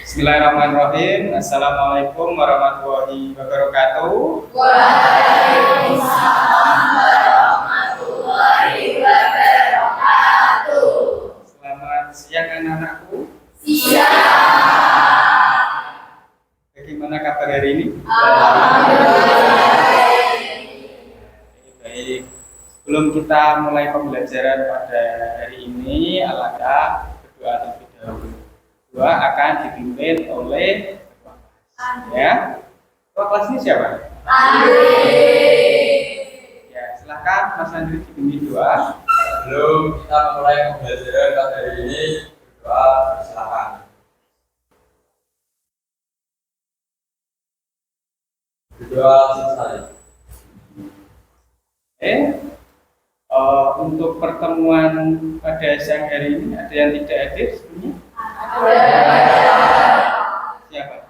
Bismillahirrahmanirrahim. Assalamualaikum warahmatullahi wabarakatuh. Waalaikumsalam warahmatullahi wabarakatuh. Selamat siang anak-anakku. Siang. Bagaimana kabar hari ini? Alhamdulillah. Baik. Sebelum kita mulai pembelajaran pada hari ini, alangkah berdoa terlebih dahulu. Doa akan dipimpin oleh ketua kelas. Ya. Ketua kelas ini siapa? Andri. Ya, silakan Mas Andri dipimpin doa. Sebelum kita memulai pembelajaran pada hari ini, berdoa silakan. Berdoa selesai. Untuk pertemuan pada siang hari ini ada yang tidak hadir sebelumnya? Siapa?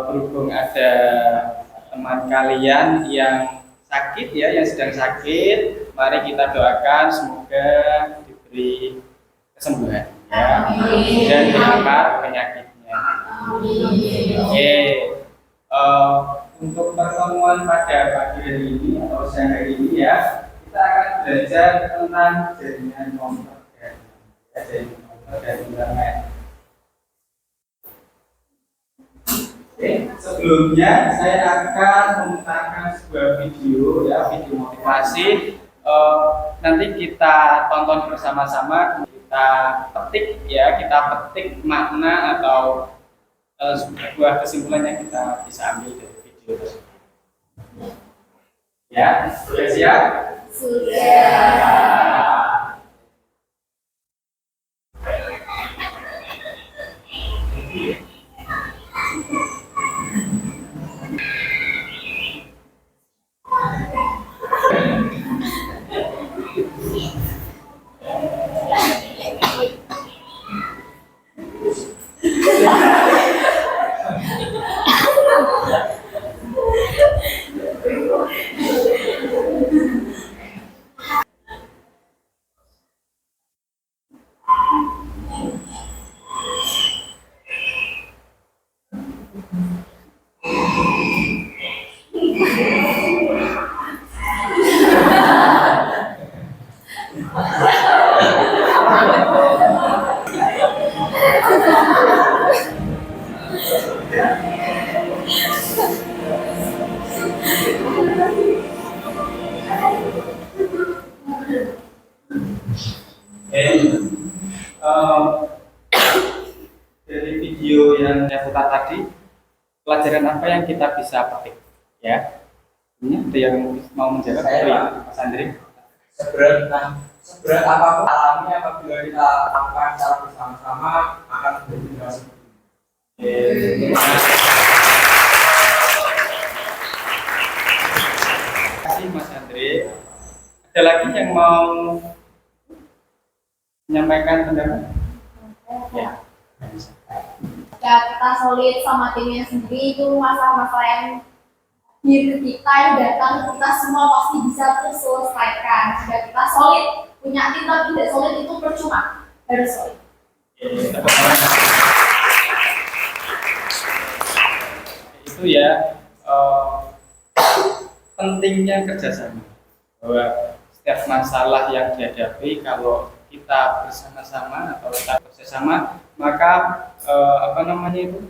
Berhubung ada teman kalian yang sakit ya, yang sedang sakit, mari kita doakan semoga diberi kesembuhan ya, dan diangkat penyakitnya. Oke, untuk pertemuan pada pagi hari ini atau siang hari ini ya, kita akan belajar tentang jaringan komputer dan internet. Sebelumnya saya akan memutarkan sebuah video ya, video motivasi. Nanti kita tonton bersama-sama, kita petik ya, kita petik makna atau sebuah kesimpulan yang kita bisa ambil dari video tersebut. Ya, sudah siap? Sudah. Dari video yang saya putar tadi, pelajaran apa yang kita bisa petik ya? Ini ada yang mau menjawab? Saya, Mas Andri. Seberat apapun alami apabila kita lakukan secara bersama-sama akan berubah seperti ini. Terima kasih Mas Andri. Ada lagi yang mau menyampaikan pendapat? Ya. Ya, kita solid sama timnya sendiri, itu masalah-masalah yang diri kita yang datang, kita semua pasti bisa terselesaikan. Jika kita solid, punya tim tapi tidak solid itu percuma, harus solid. Itu ya, pentingnya kerjasama, bahwa setiap masalah yang dihadapi kalau kita bersama-sama atau kita bersama, maka itu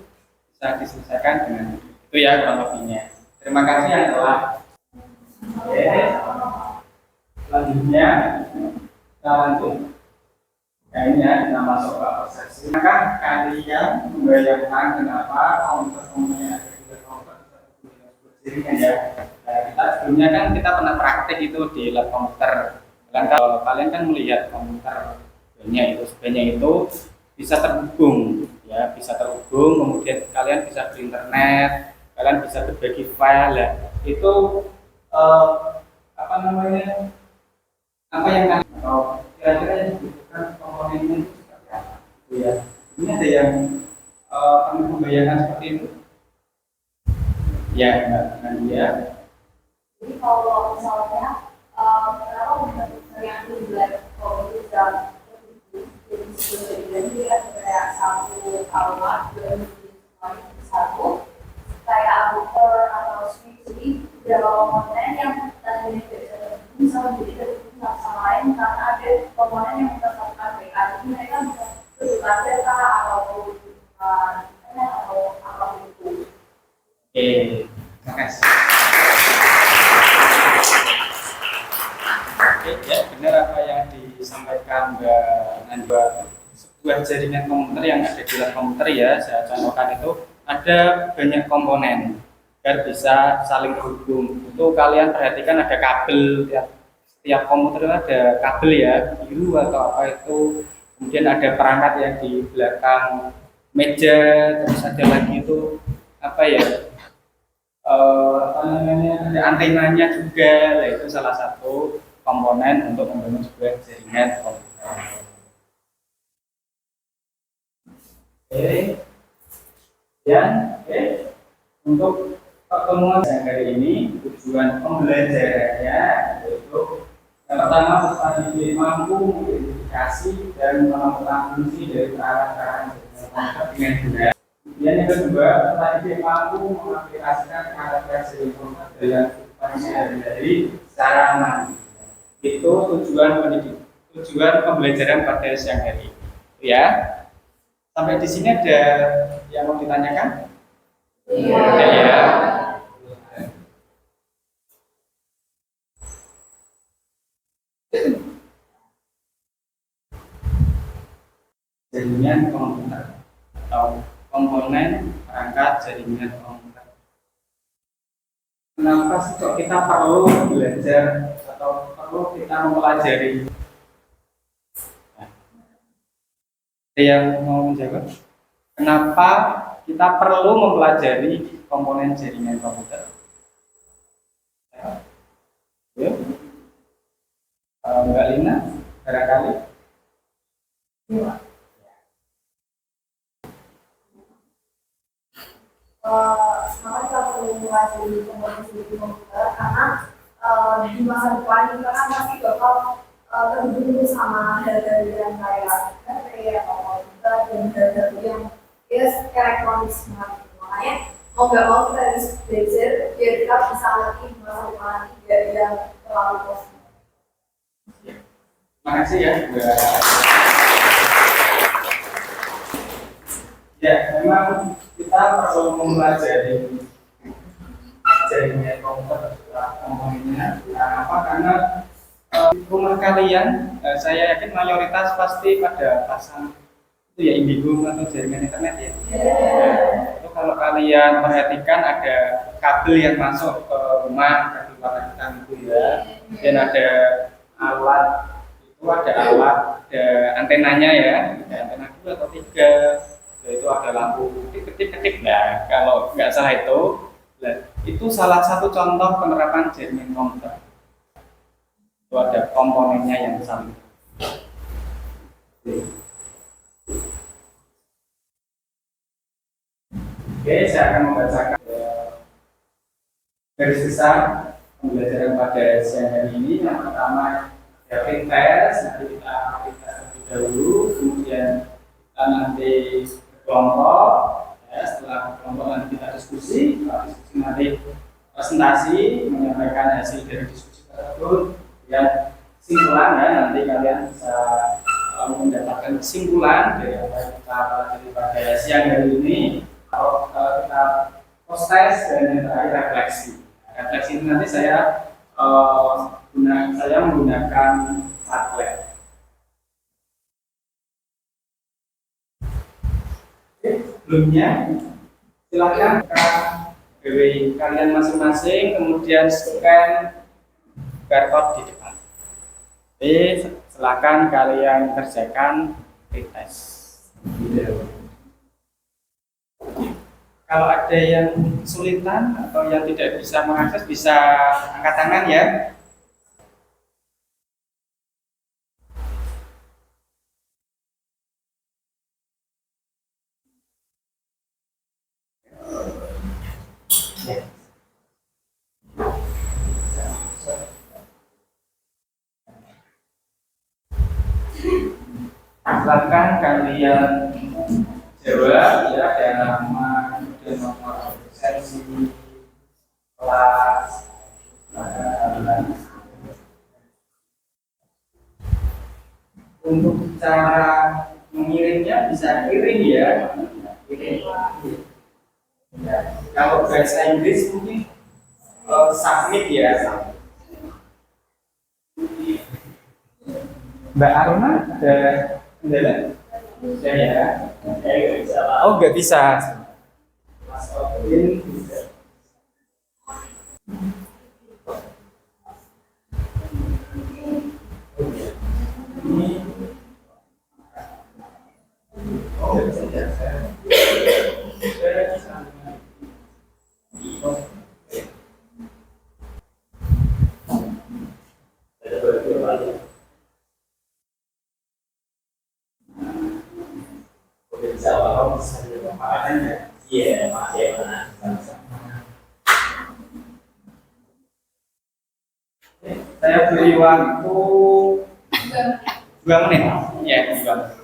bisa diselesaikan dengan itu ya kurang lebihnya. Terima kasih yang telah. Oke. Selanjutnya kita lanjut. Ya, ini ya, kita masuk ke prosesi. Maka kalian membayangkan kenapa komputer-komputernya ada di komputer berdirinya ya. Nah, kita sebelumnya kan kita pernah praktek itu di lab komputer. Kalian kan melihat komputer sebenarnya itu bisa terhubung ya, bisa terhubung, kemudian kalian bisa berinternet, kalian bisa berbagi file ya. Itu apa yang kalian atau kira-kira yang dibutuhkan komponennya itu seperti apa? Ya, ini ada yang pernah membayangkan seperti itu? Ya, Mbak Nadia. Jadi kalau misalnya kenapa benar-benar yang dibuat kalau itu bisa jadi jadi ada kayak satu kalimat dan satu kayak router atau switch jadi beberapa komponen yang tadi bisa menjadi terhubung satu sama lain karena ada komponen yang menyebabkan BA jadi mereka bisa bertukar data atau internet atau apapun itu. Oke, terima kasih. Oke, ya benar apa yang disampaikan Mbak Najwa. Sebuah jaringan komputer yang ada di dalam komputer ya, saya contohkan itu ada banyak komponen biar bisa saling terhubung. Itu kalian perhatikan ada kabel tiap komputer itu ada kabel ya, biru atau apa itu. Kemudian ada perangkat yang di belakang meja, terus ada lagi itu apa ya? Apa namanya? Ada antenanya juga. Nah, itu salah satu komponen untuk membangun sebuah jaringan komputer. Oke. Untuk pertemuan yang hari ini tujuan pembelajarannya yaitu yang pertama peserta didik mampu mengidentifikasi dan menemukan fungsi dari perangkat komputer dengan benar. Kemudian yang kedua, peserta didik mampu mengaplikasikan karakter jaringan komputer dalam kehidupan sehari-hari secara aman. Itu tujuan pembelajaran pada siang hari. Ya, sampai di sini ada yang mau ditanyakan? Iya. Ada ya. Jaringan komputer atau komponen perangkat jaringan komputer. Kenapa sih kok kita perlu belajar atau perlu kita mempelajari? Ada yang mau menjawab? Kenapa kita perlu mempelajari komponen jaringan komputer? Ya. Mbak Lina, barangkali? Kenapa kita perlu mempelajari komponen jaringan komputer? Karena di masa depan kita kan pasti bakal terhubung sama hal-hal yang kayak baterai atau komputer dan hal-hal yang elektronik semua. Makanya mau nggak mau kita harus belajar biar kita bisa ngerti di masa depan biar yang terlalu positif. Terima kasih ya. Ya, memang kita perlu mempelajari jaringan komputer komponennya. Kenapa? Karena rumah kalian, saya yakin mayoritas pasti pada pasang itu ya Indigo atau jaringan internet ya. Itu kalau kalian perhatikan ada kabel yang masuk ke rumah, kabel warna hitam itu ya. Dan ada alat ada antenanya ya, ada antena 2 atau 3. Itu ada lampu ketik-ketik. Nah, kalau nggak salah itu salah satu contoh penerapan jaringan komputer. Itu ada komponennya yang sama. Oke, saya akan membacakan garis besar pembelajaran pada siang hari ini. Yang pertama ya tes, nanti kita tes terlebih dahulu, kemudian kita nanti berkelompok. Ya, setelah berkelompok nanti kita diskusi nanti presentasi menyampaikan hasil dari diskusi tersebut. Dan kesimpulan ya nanti kalian bisa mendapatkan kesimpulan dari apa yang kita pelajari pada siang hari ini. Kalau kita post test dan yang terakhir refleksi. Refleksi ini nanti saya menggunakan Padlet. Oke, sebelumnya silakan BWI kalian masing-masing, kemudian scan barcode di depan. Oke, silakan kalian kerjakan pretest. Kalau ada yang kesulitan atau yang tidak bisa mengakses bisa angkat tangan ya. Silakan kalian jawab ya, ada nama, kemudian nomor absensi, kelas. Untuk cara mengirimnya bisa kirim ya. Kirim. Ya. Kalau bahasa Inggris mungkin submit ya. Mbak Aruna ada kendala? Sudah ya. Oh nggak bisa. Mas Odin bisa. Ini saya beri waktu 2 menit. Ya, 2 menit.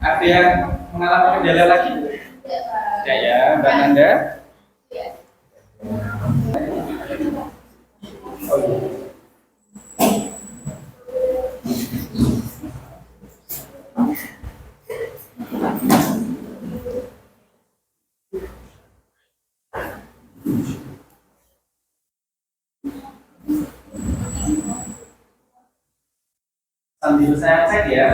Ada yang mengalami kendala lagi? Ya ya, Mbak Nanda. Oh, iya. Sambil saya cek ya.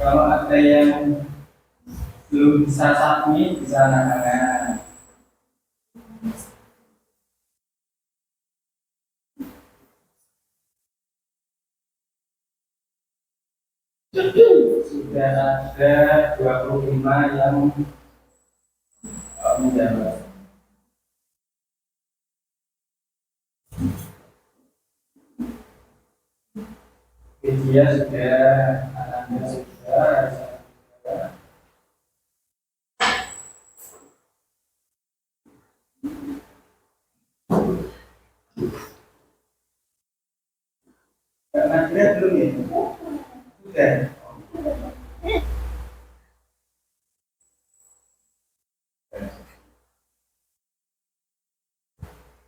Kalau ada yang belum bisa submit, bisa angkat. Sudah ada 25 yang menjawab. Media sudah, anaknya sudah. Karena dia belum ya? Sudah.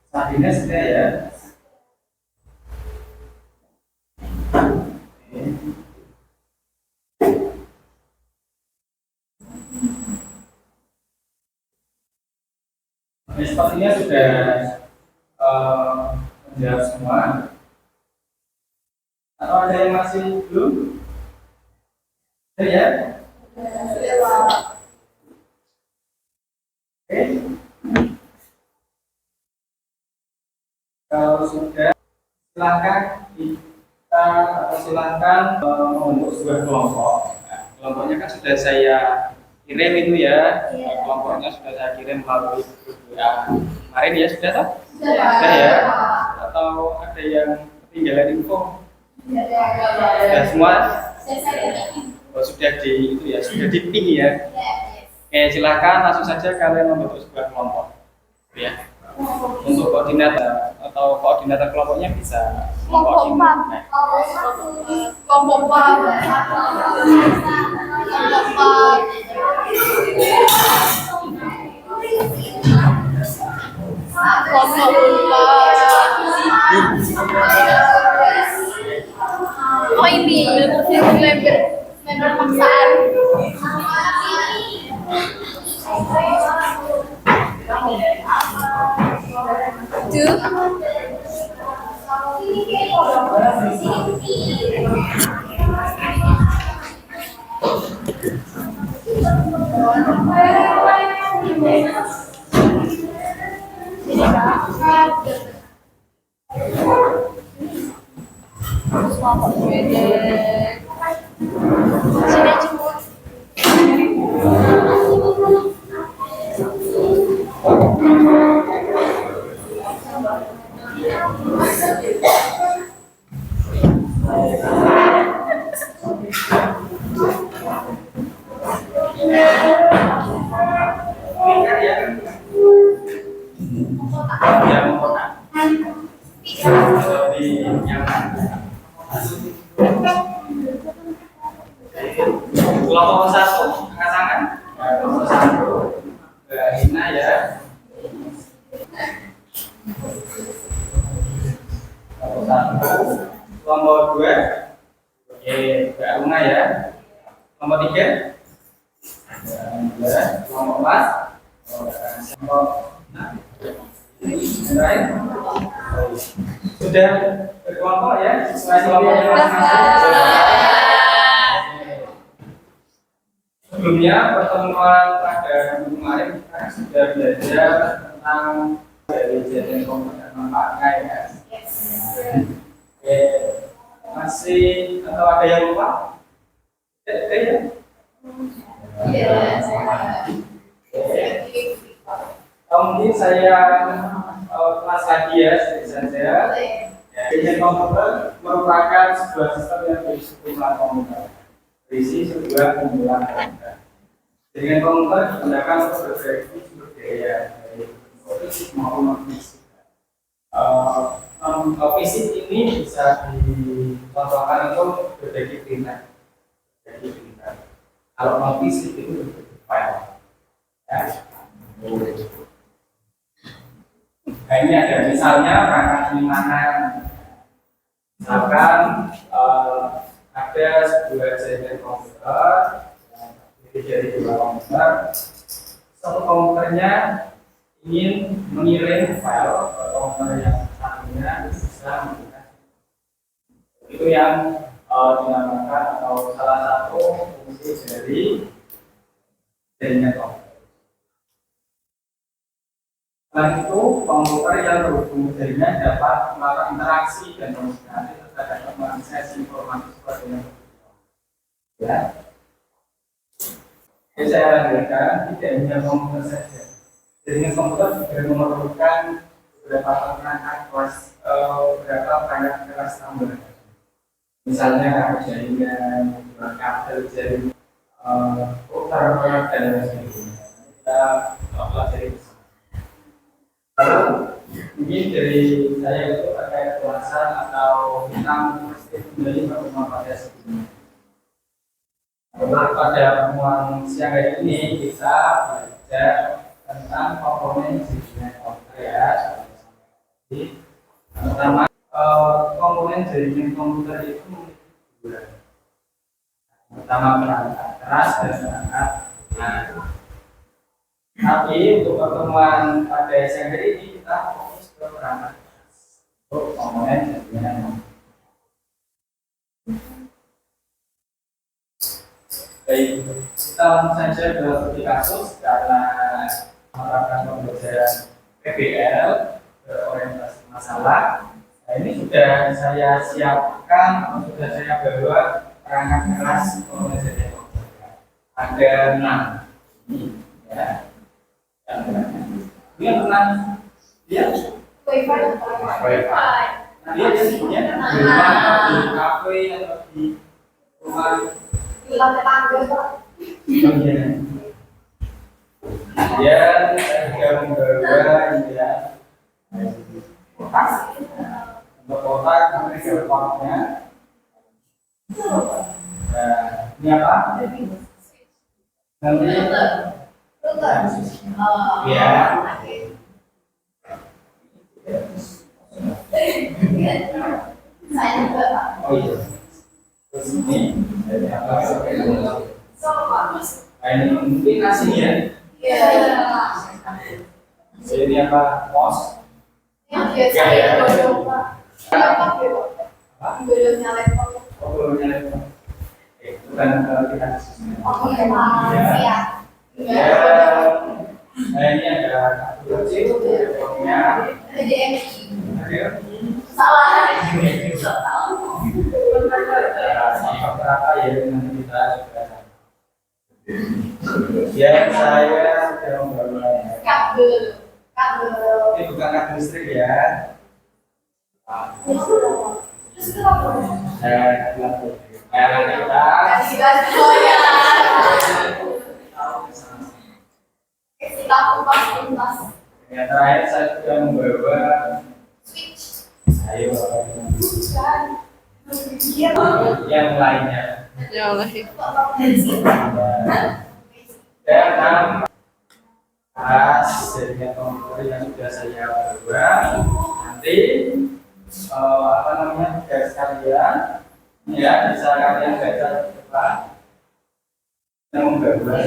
Sabina sudah ya? Sepertinya sudah menjawab semua. Atau ada yang masih belum? Sudah ya? Oke. Kalau sudah, silakan kita membentuk sebuah kelompok. Nah, kelompoknya kan sudah saya kirim itu ya. Kelompoknya sudah saya kirim melalui grup WA. Kemarin ya sudah tak? Sudah ya? Atau ada yang ketinggalan info? Sudah semua? Oh, sudah di itu ya, sudah di ping ya. Oke, silakan langsung saja kalian membentuk sebuah kelompok. Ya. Untuk koordinator atau koordinator kelompoknya bisa mengkoordinat. Kelompok member paksaan. Ingat ya, yang kotak lebih nyaman. Kelompok satu, angkat tangan. Kelompok satu, Mbak Hina ya. Kelompok satu, kelompok dua, oke, Mbak Runa ya. Kelompok tiga, kelompok empat, kelompok enam. Baik. Sudah berkelompok ya, sesuai kelompoknya masing-masing. Sebelumnya pertemuan pada minggu kemarin kita sudah belajar tentang dari jaringan komputer mempaknya ya. Oke, masih atau ada yang lupa? Ya. Mungkin saya kelas lagi ya, sedikit saja. Jaringan komputer merupakan sebuah sistem yang berisi sejumlah komputer, berisi sebuah kumpulan komputer. Jaringan komputer digunakan untuk berbagai sumber daya, baik fisik maupun non fisik. Fisik ini bisa dicontohkan untuk berbagai perintah. Kalau non fisik itu berbagai file. Ya. Nah, ini ada misalnya perangkat penyimpanan. Misalkan ada sebuah jaringan komputer dari dua komputer. Satu komputernya ingin mengirim file ke komputer yang satunya bisa menggunakan. Itu yang dinamakan atau salah satu fungsi dari jaringan komputer. Selain itu, komputer yang terhubung jaringan dapat melakukan interaksi dan komunikasi terhadap mengakses informasi seperti yang ya. Jadi saya lanjutkan, tidak hanya komputer saja. Jaringan komputer juga memerlukan beberapa perangkat keras tambahan. Misalnya jaringan, kabel jaringan, router dan lain sebagainya. Kita pelajari. Mungkin dari saya itu terkait ulasan atau tentang kembali pertemuan pada sebelumnya. Pada pertemuan siang hari ini kita belajar tentang komponen jaringan komputer ya. Jadi pertama komponen jaringan komputer itu dua. Pertama perangkat keras dan perangkat lunak. Tapi untuk pertemuan pada siang hari ini kita fokus ke perangkat untuk komponen jaringan. Baik, kita langsung saja ke studi kasus karena menerapkan pembelajaran PBL berorientasi masalah. Nah, ini sudah saya siapkan atau sudah saya bawa perangkat keras komponen jaringan. Ada 6 ini ya. Dia pernah lihat wifi. Dia isinya di rumah, di kafe atau di rumah. Di lantai tangga. Ya, saya juga membawa ini ya. Kotak. Untuk kotak nanti teleponnya. Nah, ini apa? Nanti. Ya. Oh iya. Terus ini dari apa? Nah, ini mungkin asing ya. Jadi apa? Mos. Yang biasa godong laptop ya, Pak. Godongnya laptop. Oke, itu kan kita Oke, Pak. Ya. Ya. Nah, ini ada kecil, pokoknya DMI. ada Salah. faktor apa ya nanti kita ya saya sudah membawa Kabel. ini bukan kabel listrik ya. Terus kenapa? Kita Kita semuanya. Kita kupas tuntas. yang terakhir saya sudah membawa Switch. ayo Kan. yang lainnya dan tas jadinya komputer yang sudah saya bawa nanti apa namanya tugas kalian ya bisa kalian baca di depan yang membawa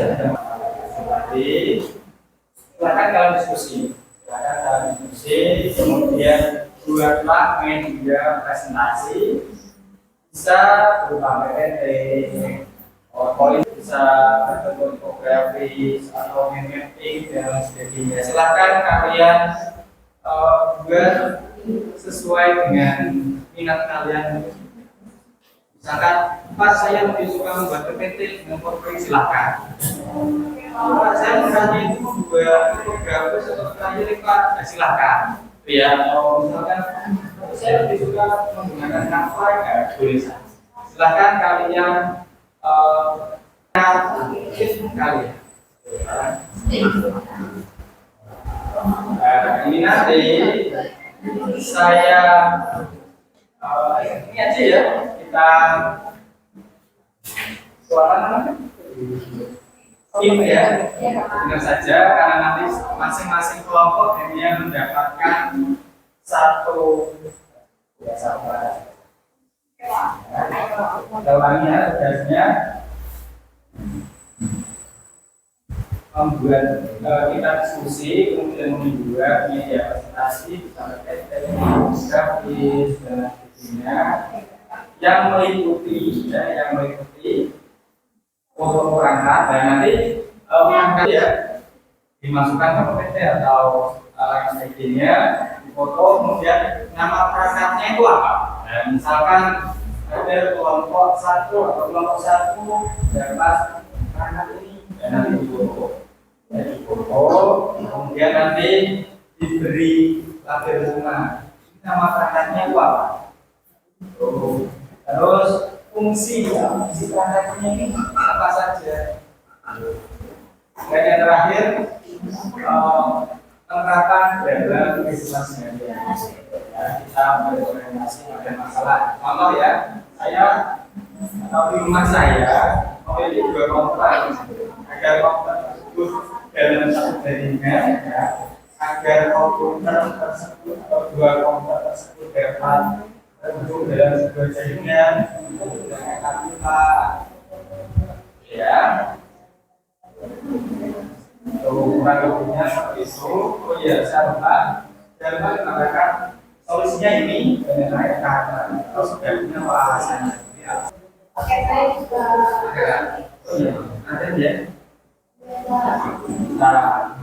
seperti silakan kalian diskusi kemudian buatlah media presentasi bisa berupa PPT, PowerPoint, bisa berbentuk infografis atau mapping dan lain sebagainya. Silakan kalian buat sesuai dengan minat kalian. Misalkan, Pak saya lebih suka membuat PPT dengan PowerPoint, silakan. Pak saya misalnya itu membuat infografis atau terakhir Pak, ya silakan. Ya, atau misalkan saya lebih suka menggunakan Canva, ya boleh saja. Silahkan kalian kalian. Ini nanti saya ini aja ya kita suara tim ya, benar saja karena nanti masing-masing kelompok ini mendapatkan satu dalamnya tugasnya membuat kita diskusi kemudian membuat media presentasi bisa terkait grafis dan sebagainya yang meliputi foto perangkat dan nanti perangkat ya dimasukkan ke PPT atau lain sebagainya di foto kemudian nama perangkatnya itu apa. Nah, misalkan ada kelompok satu atau kelompok satu dapat perangkat ini dan nanti di foto kemudian nanti diberi label rumah nama perangkatnya itu apa. Terus fungsi perangkatnya ini apa saja. Dan yang terakhir penerapan dalam kehidupan sehari-hari. Kita berorientasi pada masalah. Contoh ya, saya atau di rumah saya memiliki 2 komputer agar komputer tersebut dalam satu jaringan ya, agar komputer tersebut atau 2 komputer tersebut dapat terhubung dalam sebuah jaringan menggunakan kita ya. Kurang lebihnya seperti itu. Oh iya, saya lupa. Saya lupa mengatakan solusinya ini mengenai karena terus sudah punya alasannya. Oke, saya juga. Oh iya, ada ya. Nah,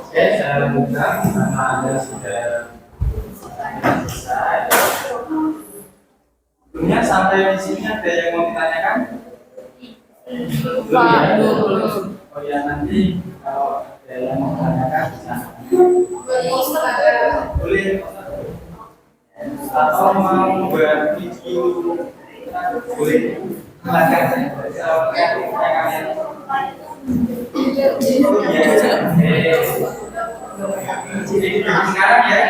Oke, saya buka karena Anda sudah selesai. Sebelumnya sampai di sini ada yang mau ditanyakan? Belum ya? Oh ya, nanti kalau ada yang mau ditanyakan bisa. Boleh. Atau mau buat video boleh. Silakan. Jadi sekarang ya.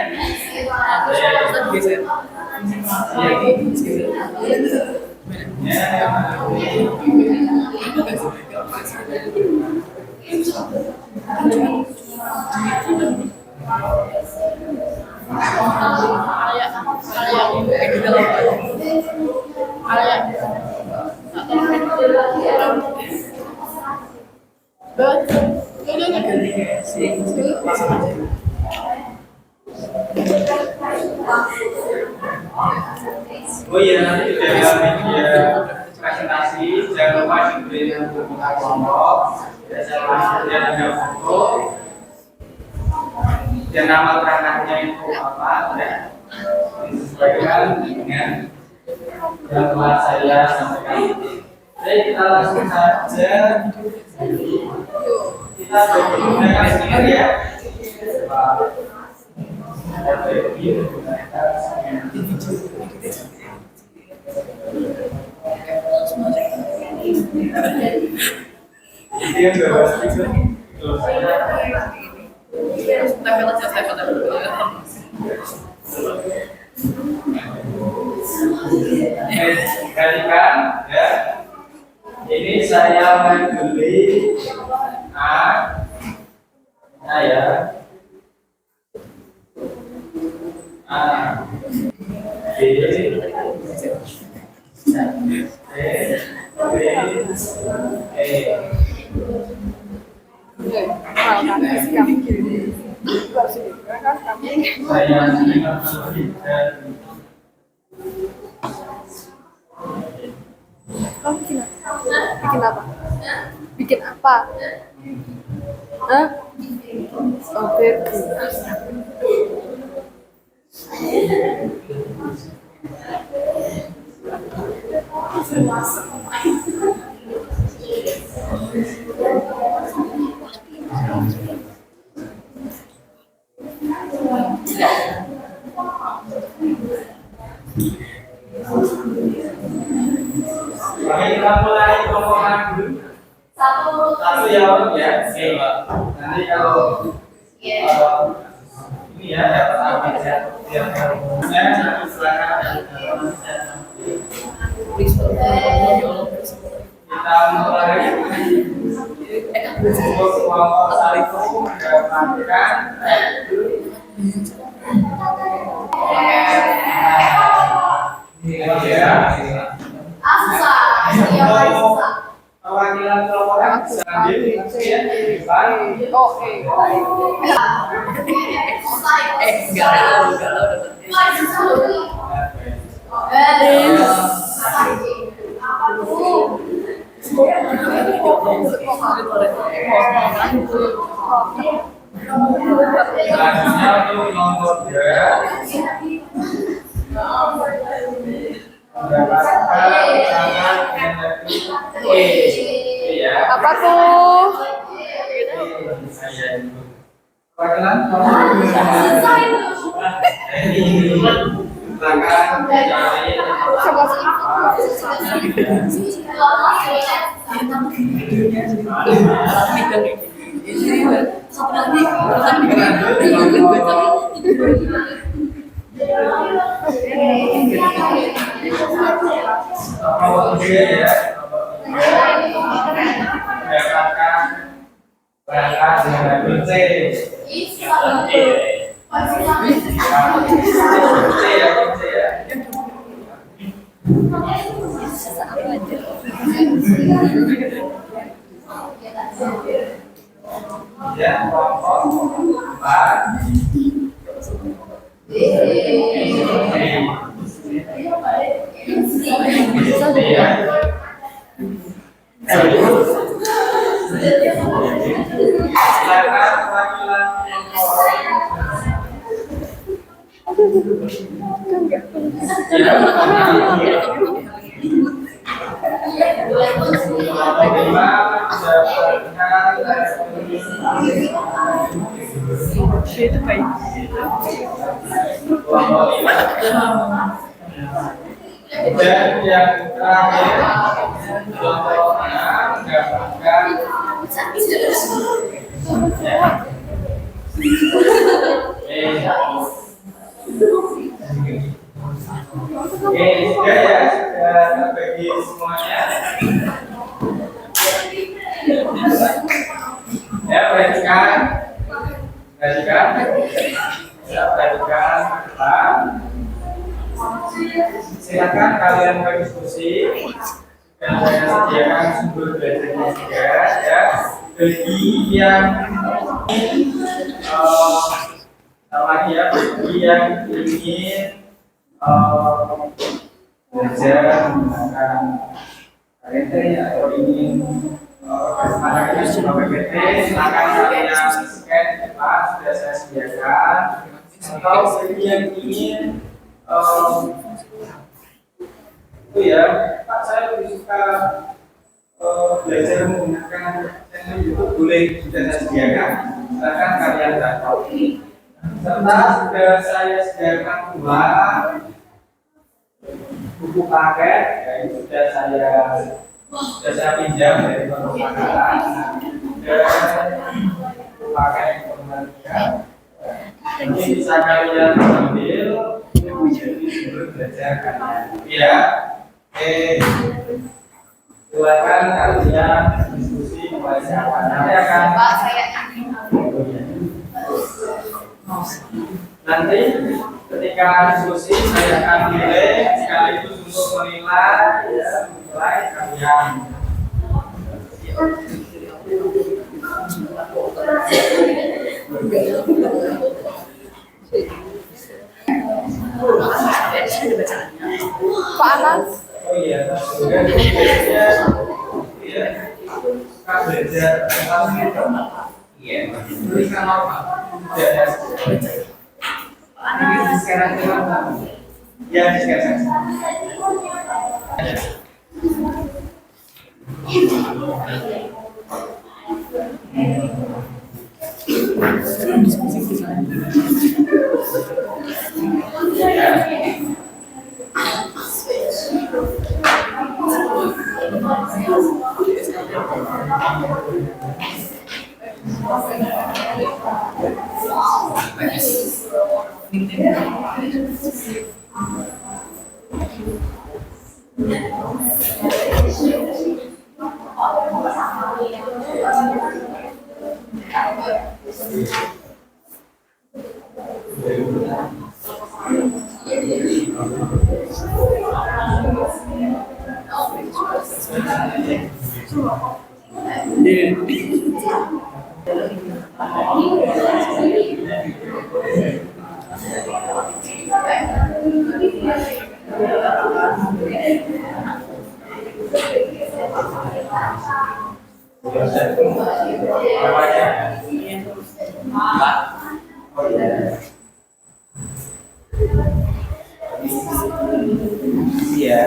Oh iya, nanti di dalam media presentasi jangan lupa diberi buka kelompok, kemudian ada foto, dan nama perangkatnya itu apa, ya, disesuaikan dengan yang telah saya sampaikan. Jadi kita langsung saja, kita menggunakan sendiri ya. Kalikan ya, ini saya membeli ya B Kamu bikin apa? Bikin apa? Hah? Oh, baby. Oke, kita mulai kelompokan dulu. Satu ya, oke. Nanti kalau ini ya dapat apa ya? Silakan. Kita mulai. Untuk kelompok satu mendapatkan perwakilan kelompok sambil ya di depan. Selanjutnya untuk nomor 2 mendapatkan sangat energi ya. Apa tuh? Saya itu. Perwakilan silakan dari Sama kelompok tiga ya. Mendapatkan berangkat dengan label C. C ya. Ya, kelompok empat. Ya. Silakan perwakilan dan yang terakhir kelompok 6 mendapatkan Oke, sudah ya, sudah terbagi semuanya. Ya, perhatikan, ya, perhatikan ke depan. Silakan kalian berdiskusi. Dan saya sediakan sumber belajarnya juga, ya. Bagi yang lagi ya, bagi yang ingin belajar menggunakan KRT atau ingin bersemangat dengan PPT, silakan kalian scan di depan sudah saya sediakan. Atau bagi yang ingin itu ya, Pak, saya lebih suka belajar menggunakan channel YouTube, boleh sudah saya sediakan. Silakan kalian download. Serta sudah saya sediakan pula buku paket, ya itu sudah saya pinjam dari perpustakaan dan buku paket informatika. Ini bisa kalian ambil menjadi sumber belajar kalian. Ya, silakan kalian diskusi mulai siapa. Nanti akan nanti ketika diskusi saya akan nilai sekaligus untuk menilai kalian. Pak Anas. Oh iya, sudah belajar. Iya, kan belajar. Iya, tulisan normal. Ini sekarang ya sekarang. Iya.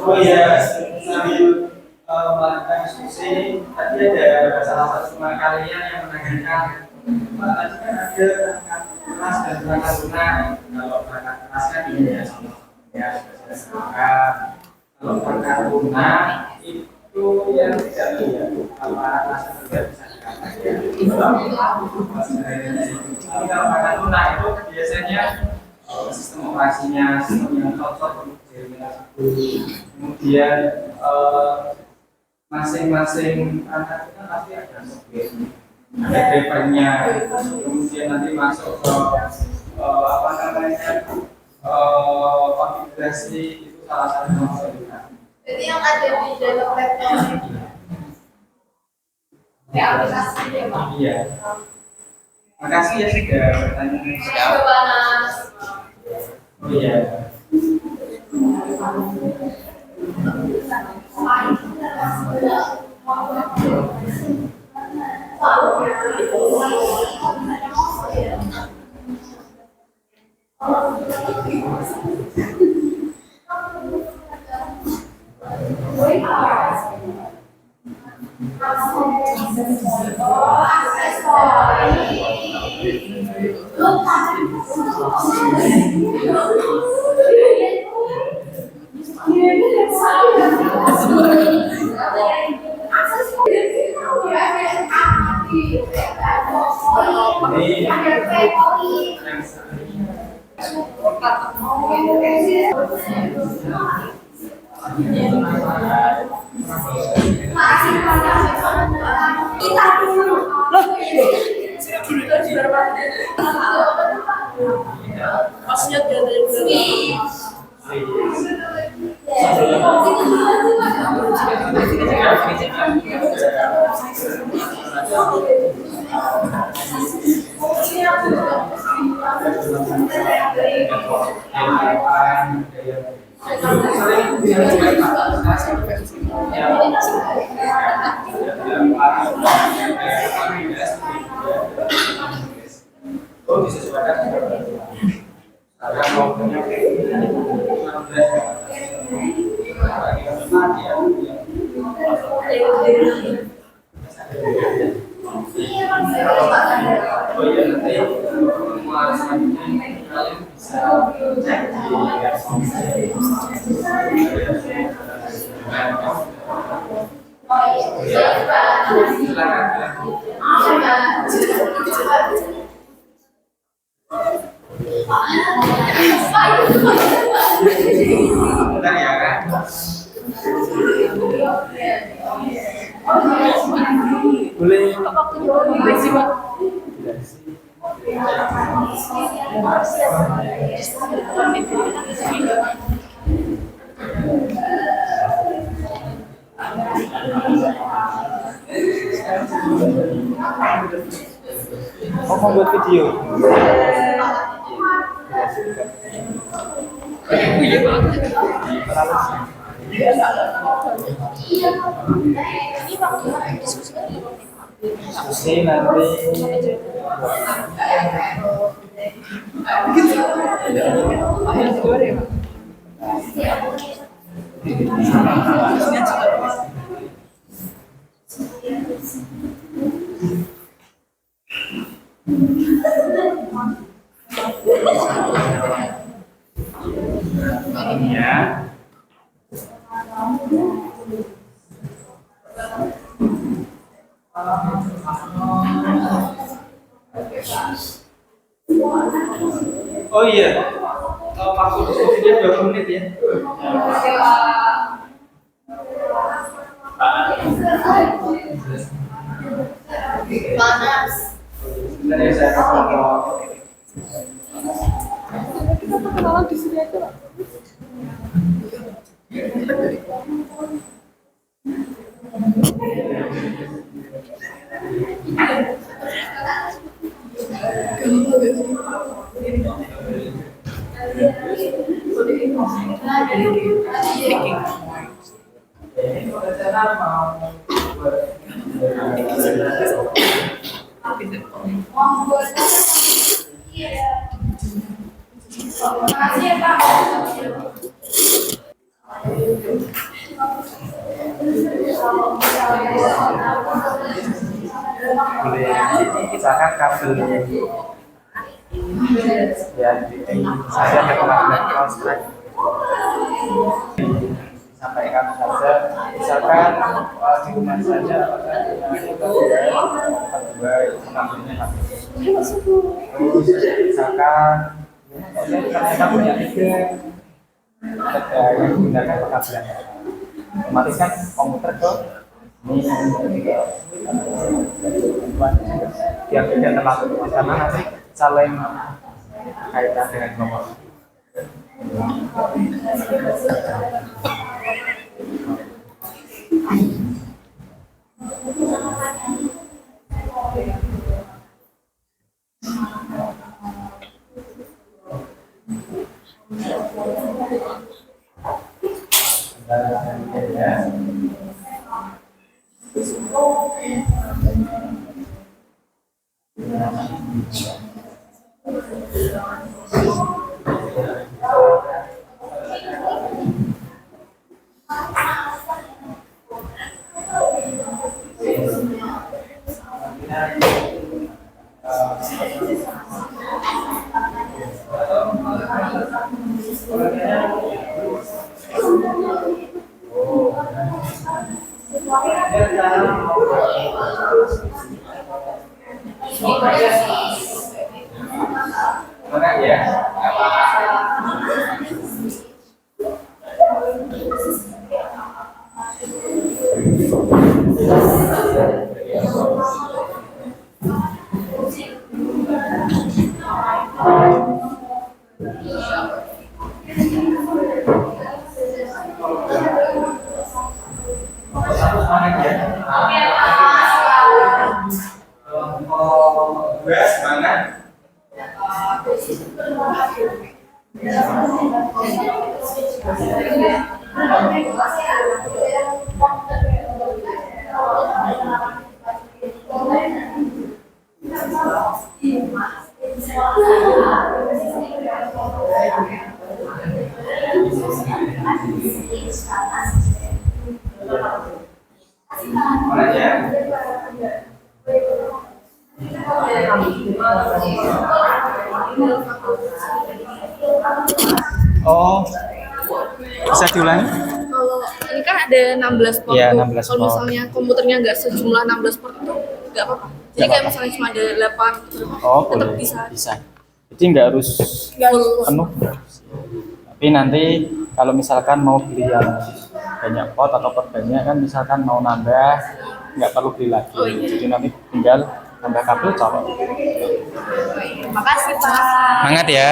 Oh iya, sambil melakukan diskusi, tadi ada salah satu teman kalian yang menanyakan, Pak, tadi kan ada kelas dan perangkat lunak. Kalau perangkat kelas kan ini ya sama ya sudah sepakat. Kalau perangkat lunak itu yang tidak lihat kalau anak kelas tidak bisa dikatakan. Tapi kalau perangkat lunak itu biasanya sistem operasinya, sistem yang cocok untuk jaringan tersebut. Kemudian masing-masing anak kita pasti ada software, ada drivernya. Kemudian nanti masuk ke apa namanya konfigurasi, itu salah satu konfigurasi. Jadi yang ada di dalam laptop kayak aplikasi ya Pak? Iya. Makasih ya sudah bertanya. Coba Nas. Oh iya. Maksudnya dari Oh, disesuaikan karena mau punya Bentar ya kan? Boleh sih Pak. mau buat video. Diskusi nanti. Ya. Oh iya, waktu diskusinya 20 menit ya. Panas. Sebentar ya saya foto. Kenalan di sini aja, Pak. Makasih ya Pak. Misalkan kabel ya, saya ada kemarin cross track sampaikan saja. Misalkan di rumah saja apakah kedua pengambilnya terus misalkan ternyata punya tiga yang digunakan pengambilan otomatis kan komputer tuh ini biar tidak terlalu luas karena nanti saling kaitan dengan nomor. Oh, bisa diulangi? Kalau ini kan ada 16 port Iya, tuh. 16 Kalau port. misalnya komputernya nggak sejumlah 16 port itu nggak apa-apa. Jadi Nggak kayak apa-apa. misalnya cuma ada 8 Oh, tetap boleh. bisa. Bisa. Jadi nggak harus Full. penuh. Tapi nanti kalau misalkan mau beli yang banyak pot atau pot banyak kan misalkan mau nambah nggak perlu beli lagi. Oh, iya. Jadi nanti tinggal nambah kabel colok. Makasih Pak. Semangat ya.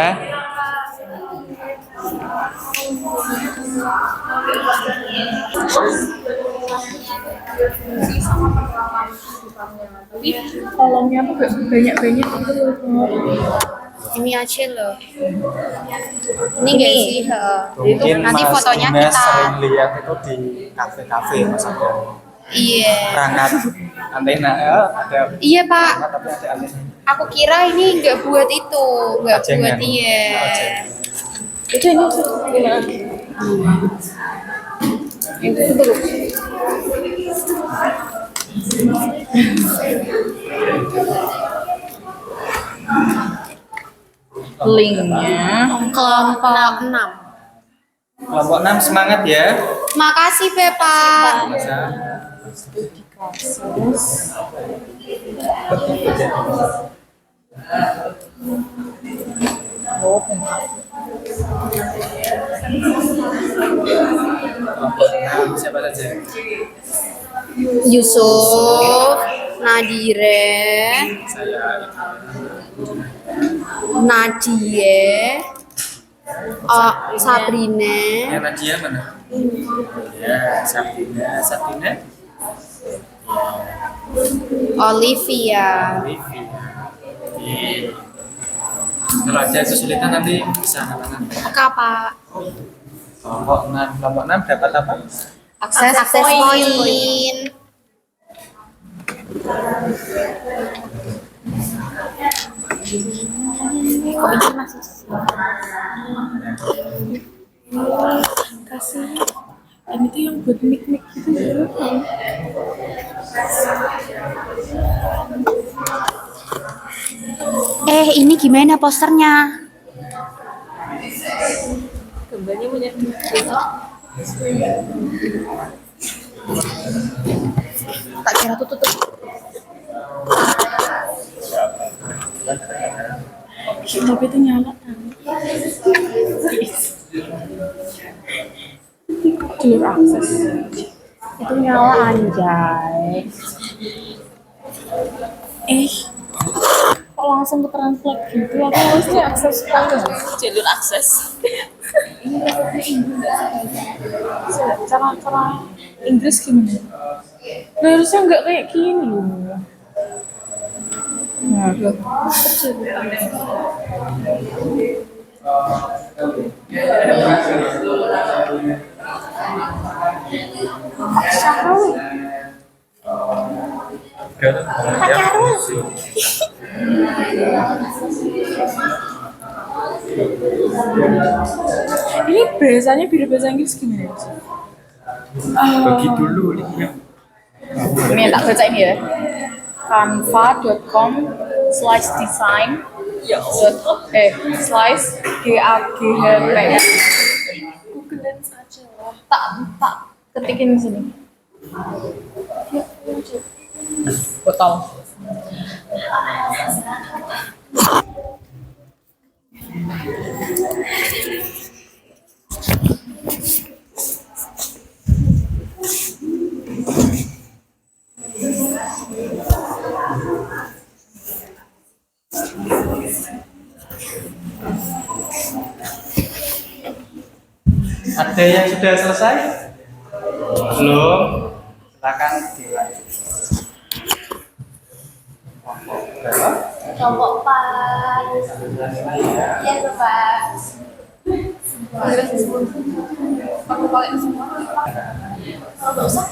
Tapi kolomnya tuh nggak banyak-banyak gitu loh. Ini aja loh. Ini enggak sih? Itu Mungkin nanti Mas fotonya Ines kita. sering lihat itu di kafe-kafe Mas ada Iya. perangkat antena ya, ada Iya Pak. perangkat tapi ada antena. Aku kira ini nggak buat itu, nggak Ajengan. buat iya. Ajengan. Itu ini gimana? Itu dulu. Linknya Kelompok 6. Kelompok 6 semangat ya. Makasih Pak. Masa kelompok 6 siapa saja? Yusuf, Nadire, Saya Nadie, oh, Sabrina, ya Nadia mana? Ya Sabrina, Sabrina, Olivia. Olivia. Iya. Kalau ada kesulitan nanti bisa anak-anak. Kak Pak. Kelompok 6 dapat apa? Akses point. Kok ini masih kasih ini tuh yang buat mic gitu. ini gimana posternya? Gambarnya punya Tak kira tutup. tapi itu nyala kan. Jalur akses itu nyala anjay. Kok langsung ke translate gitu? Aku harusnya akses kan? Jalur akses. Cara Inggris gimana? Nah, harusnya nggak kayak gini loh. Nah, ini bahasanya beda bahasa Inggris gimana? Bagi dulu linknya. Ini tak baca ini ya. canva.com/design slice GAGHP. Googlein saja lah. Tak ketikin di sini. Botol. Ada yang sudah selesai? Belum? Silakan dilanjut. Berapa? Kelompok 4. Iya tuh Pak. Aku pakai semua. Kalau nggak usah.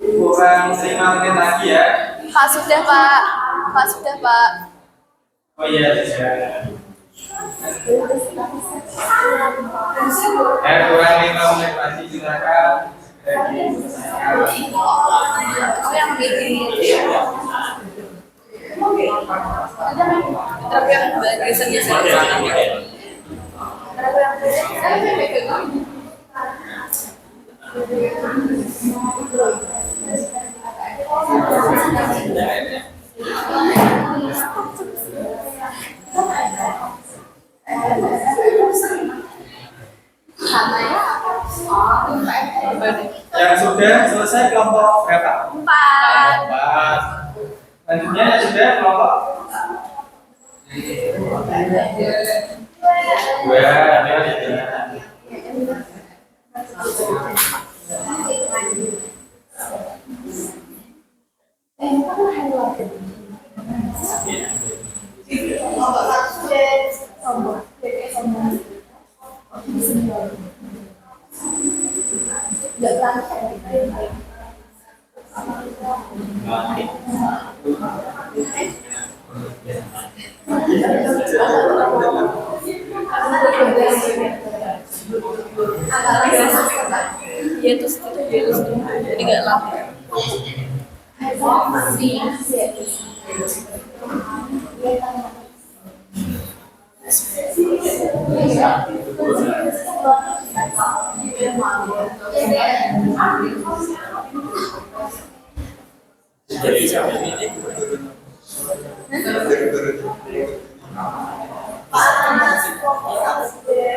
Kurang 5 menit lagi ya. Pak sudah Pak. Pak sudah Pak. Oh iya, sudah. Kurang 5 menit lagi, silakan. Oh yang begini. Tapi yang biasanya sudah selesai kelompok berapa? 4. 4. Selanjutnya yang sudah kelompok 2. Dia terus jadi nggak lama.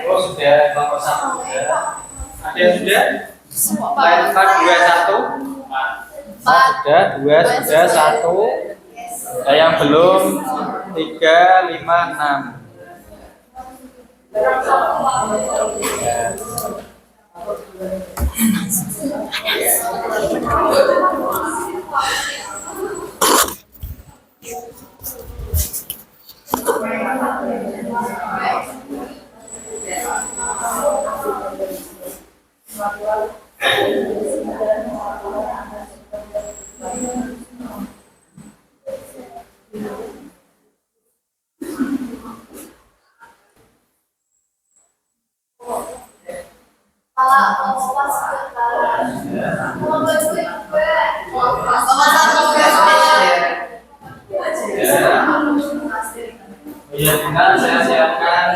Oh sudah kelompok 1 sudah. Ada yang sudah? Lain 4, 2, 1. 4 sudah, 2 sudah, 1. Yang belum 3, 5, 6. Ya, tinggal saya siapkan.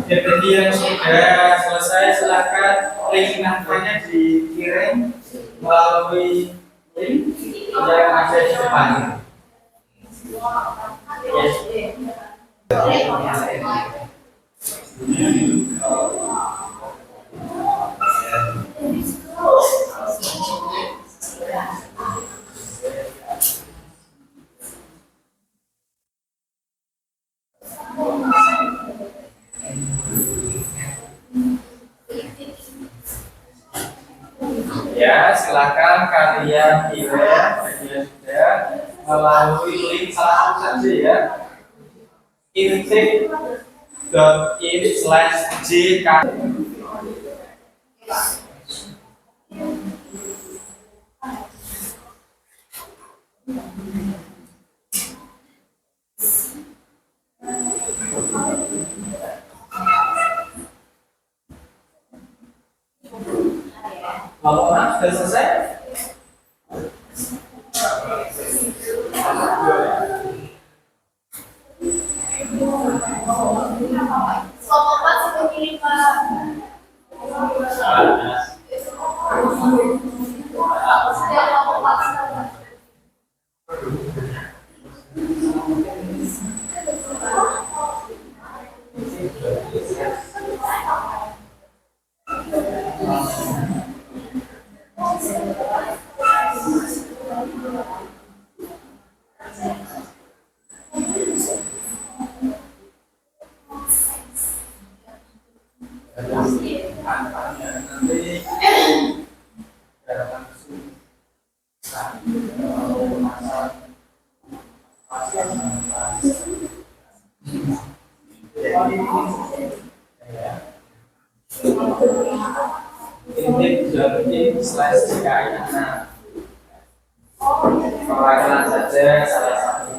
Jadi yang sudah selesai silakan link namanya dikirim melalui link yang ada di depan. Yes. Ya, silakan kalian kirim media sudah melalui link salah satu saja ya. intip.in/jk. Kalau orang sudah selesai, Kelompok 4 sudah kirim Pak. Sudah kelompok 4. nanti gerakan ini jadi slice DKI anak perwakilan saja salah satu.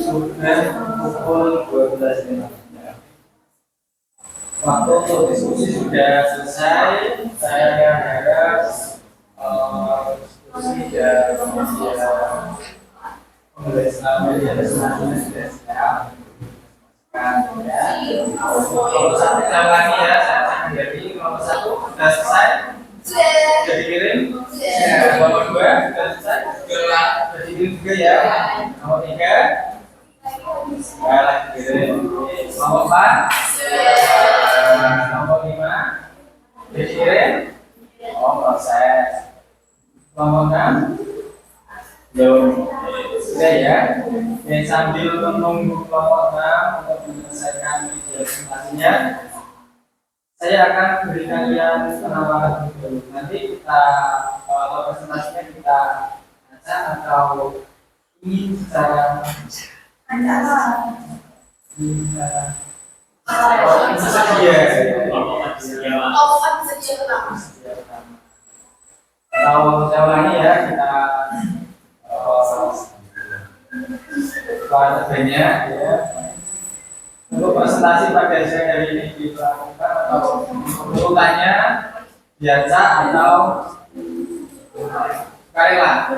Sudah pukul 12.15. Waktu untuk diskusi sudah selesai. Saya harap diskusi dan media sudah siap. Nomor satu saya ulangi ya, saya jadi nomor satu sudah selesai. Sudah dikirim. Nomor dua sudah selesai. Sudah dikirim juga ya. Nomor tiga. Lagi kirim. Nomor 4 nomor 5 dikirim. Proses. Nomor 6 belum. Sudah ya. Sambil menunggu kelompok 6 untuk menyelesaikan video presentasinya, saya akan beri kalian penawaran dulu. Nanti kita kalau presentasinya kita baca atau ini secara Kalau saya ulangi ya, kita bahannya ya. Untuk presentasi pada siang hari ini dilakukan atau urutannya biasa atau karela.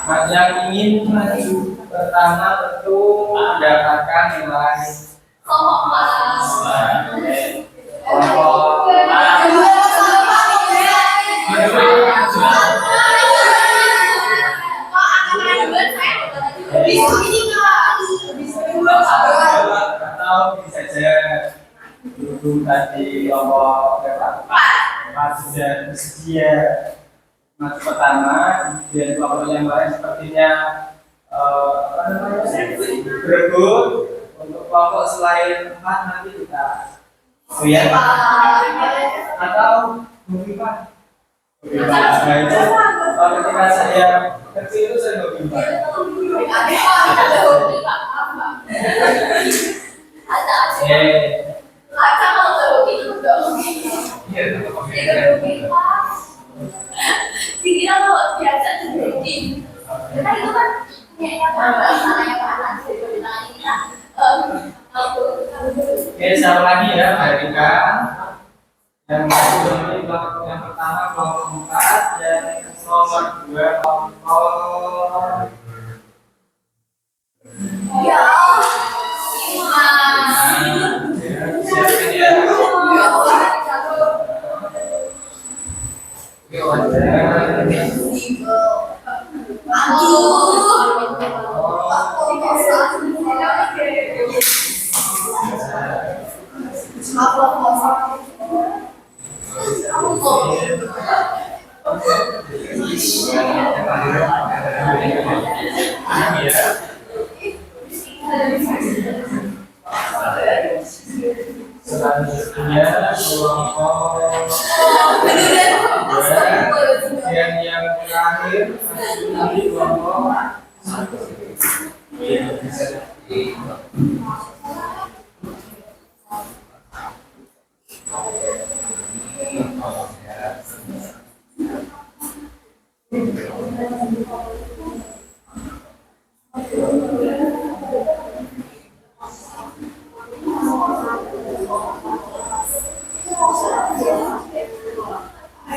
Yang ingin maju pertama tentu mendapatkan nilai atau bisa saja dulu tadi kelompok sudah bersedia maju pertama, kemudian kelompok yang lain sepertinya berebut. Untuk kelompok selain 4 nanti kita lihat atau berlipat. Nah itu ketika saya kecil itu saya berlipat. Dikira kalau biasa jadi, karena itu kan kayaknya masalahnya panas gitu Oke, saya lagi ya, Erika. Yang pertama kelompok 4 dan nomor 2 kelompok ya. siapkan ya. Selanjutnya kelompok yang terakhir nanti kelompok 1.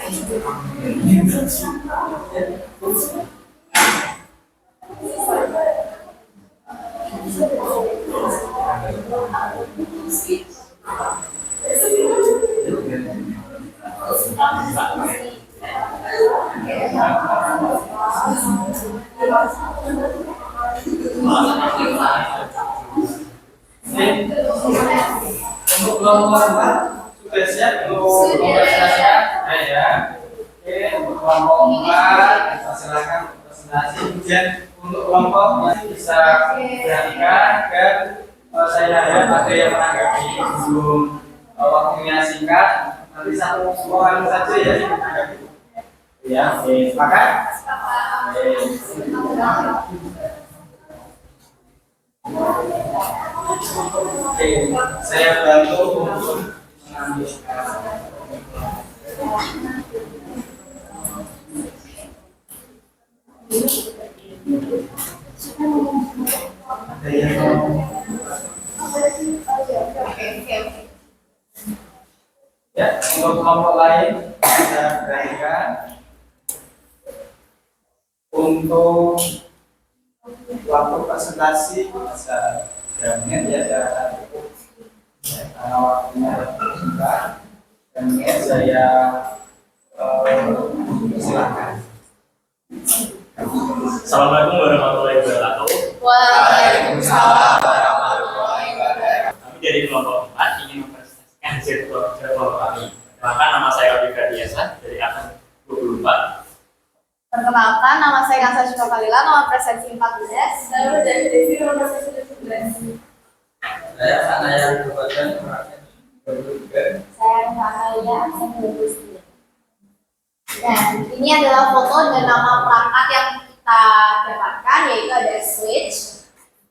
Untuk kelompok empat sudah siap untuk presentasinya? Ya. Oke, untuk kelompok empat silakan presentasi. Kemudian untuk kelompok masih bisa perhatikan dan saya harap ada yang menanggapi sebelum waktunya singkat. Nanti satu orang saja ya yang menanggapi. Ya, oke, silakan. Oke, saya bantu untuk mengambil. Ada yang mau? Ya, untuk kelompok lain bisa perhatikan untuk waktu presentasi bisa 3 menit ya, saya rasa cukup. Ya, karena waktunya singkat, 3 menit saya silakan. Assalamualaikum warahmatullahi wabarakatuh. Waalaikumsalam. Kami dari kelompok 4 ingin mempresentasikan hasil kerja kelompok kami. Perkenalkan, nama saya Aldi Kardiasa dari angkatan 24. Perkenalkan, nama saya Kansa Syukur Kalila, nomor presensi 14. Saya dari Devi, nomor presensi 17. Saya Sanaya Rubatan, nomor 23. Saya Natalia, saya 29. Dan ini adalah foto dengan nama perangkat yang kita dapatkan, yaitu ada switch.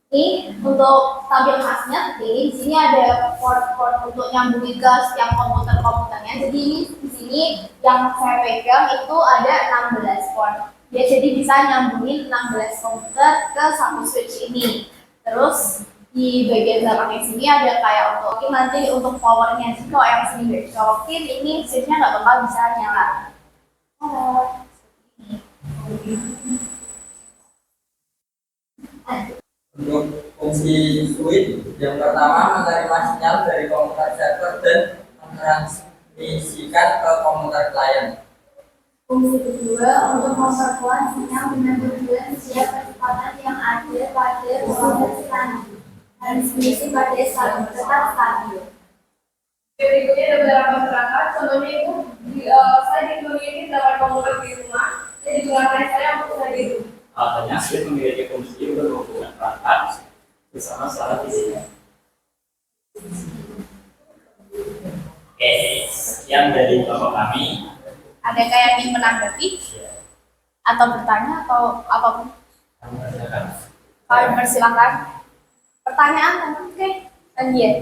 Ini untuk tampil khasnya seperti ini. Di sini ada port-port untuk nyambungin ke setiap komputernya. Jadi ini di sini yang saya pegang itu ada 16 port. Ya, jadi bisa nyambungin 16 komputer ke satu switch ini. Terus di bagian belakangnya sini ada kayak untuk nanti untuk powernya. Jadi kalau yang sini nggak dicolokin, ini switchnya nggak bakal bisa nyala. Untuk fungsi switch, yang pertama menerima sinyal dari komputer server dan mentransmisikan ke komputer klien. Fungsi kedua untuk memperkuat sinyal dengan tujuan siap kecepatan yang ada pada proses transmisi pada salur tetap stabil. Berikutnya ada beberapa perangkat, contohnya itu saya dimiliki 8 komputer di rumah, dan digunakan saya untuk saya di rumah. Katanya switch memiliki fungsi untuk menghubungkan perangkat bersama secara fisik. Oke, sekian dari kelompok kami. Adakah yang ingin menanggapi atau bertanya atau apapun? Kalian persilakan. Pertanyaan, oke? Dan dia.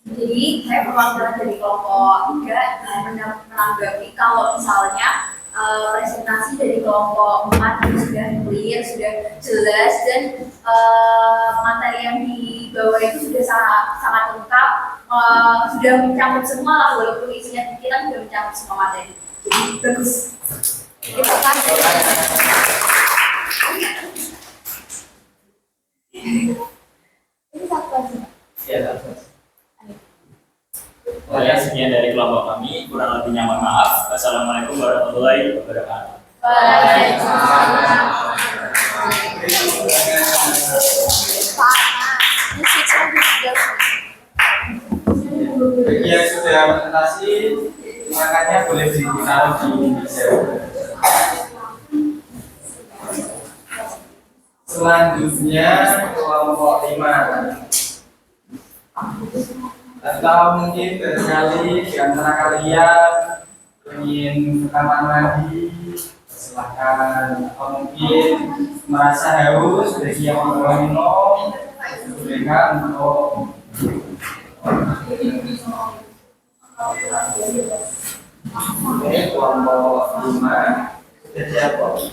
Jadi saya perwakilan dari kelompok 3 dan menanggapi kalau misalnya presentasi dari kelompok 4 itu sudah clear, sudah jelas, dan materi yang dibawa itu sudah sangat lengkap, sudah mencakup semua lah, walaupun isinya kita sudah mencakup semua materi. Jadi bagus. Terima kasih. Ini satu lagi. Ya, satu. Saya sekian dari kelompok kami, kurang lebihnya mohon maaf. Wassalamualaikum warahmatullahi wabarakatuh. Waalaikumsalam. Ini switch lagi sudah. Bagi yang sudah presentasi, makanya boleh ditaruh di meja. Selanjutnya kelompok 5. Atau mungkin barangkali di antara kalian ingin ke kamar mandi, silahkan. Atau mungkin merasa haus, bagi yang mau minum, bolehkan untuk ini kelompok 5 sudah siap kok.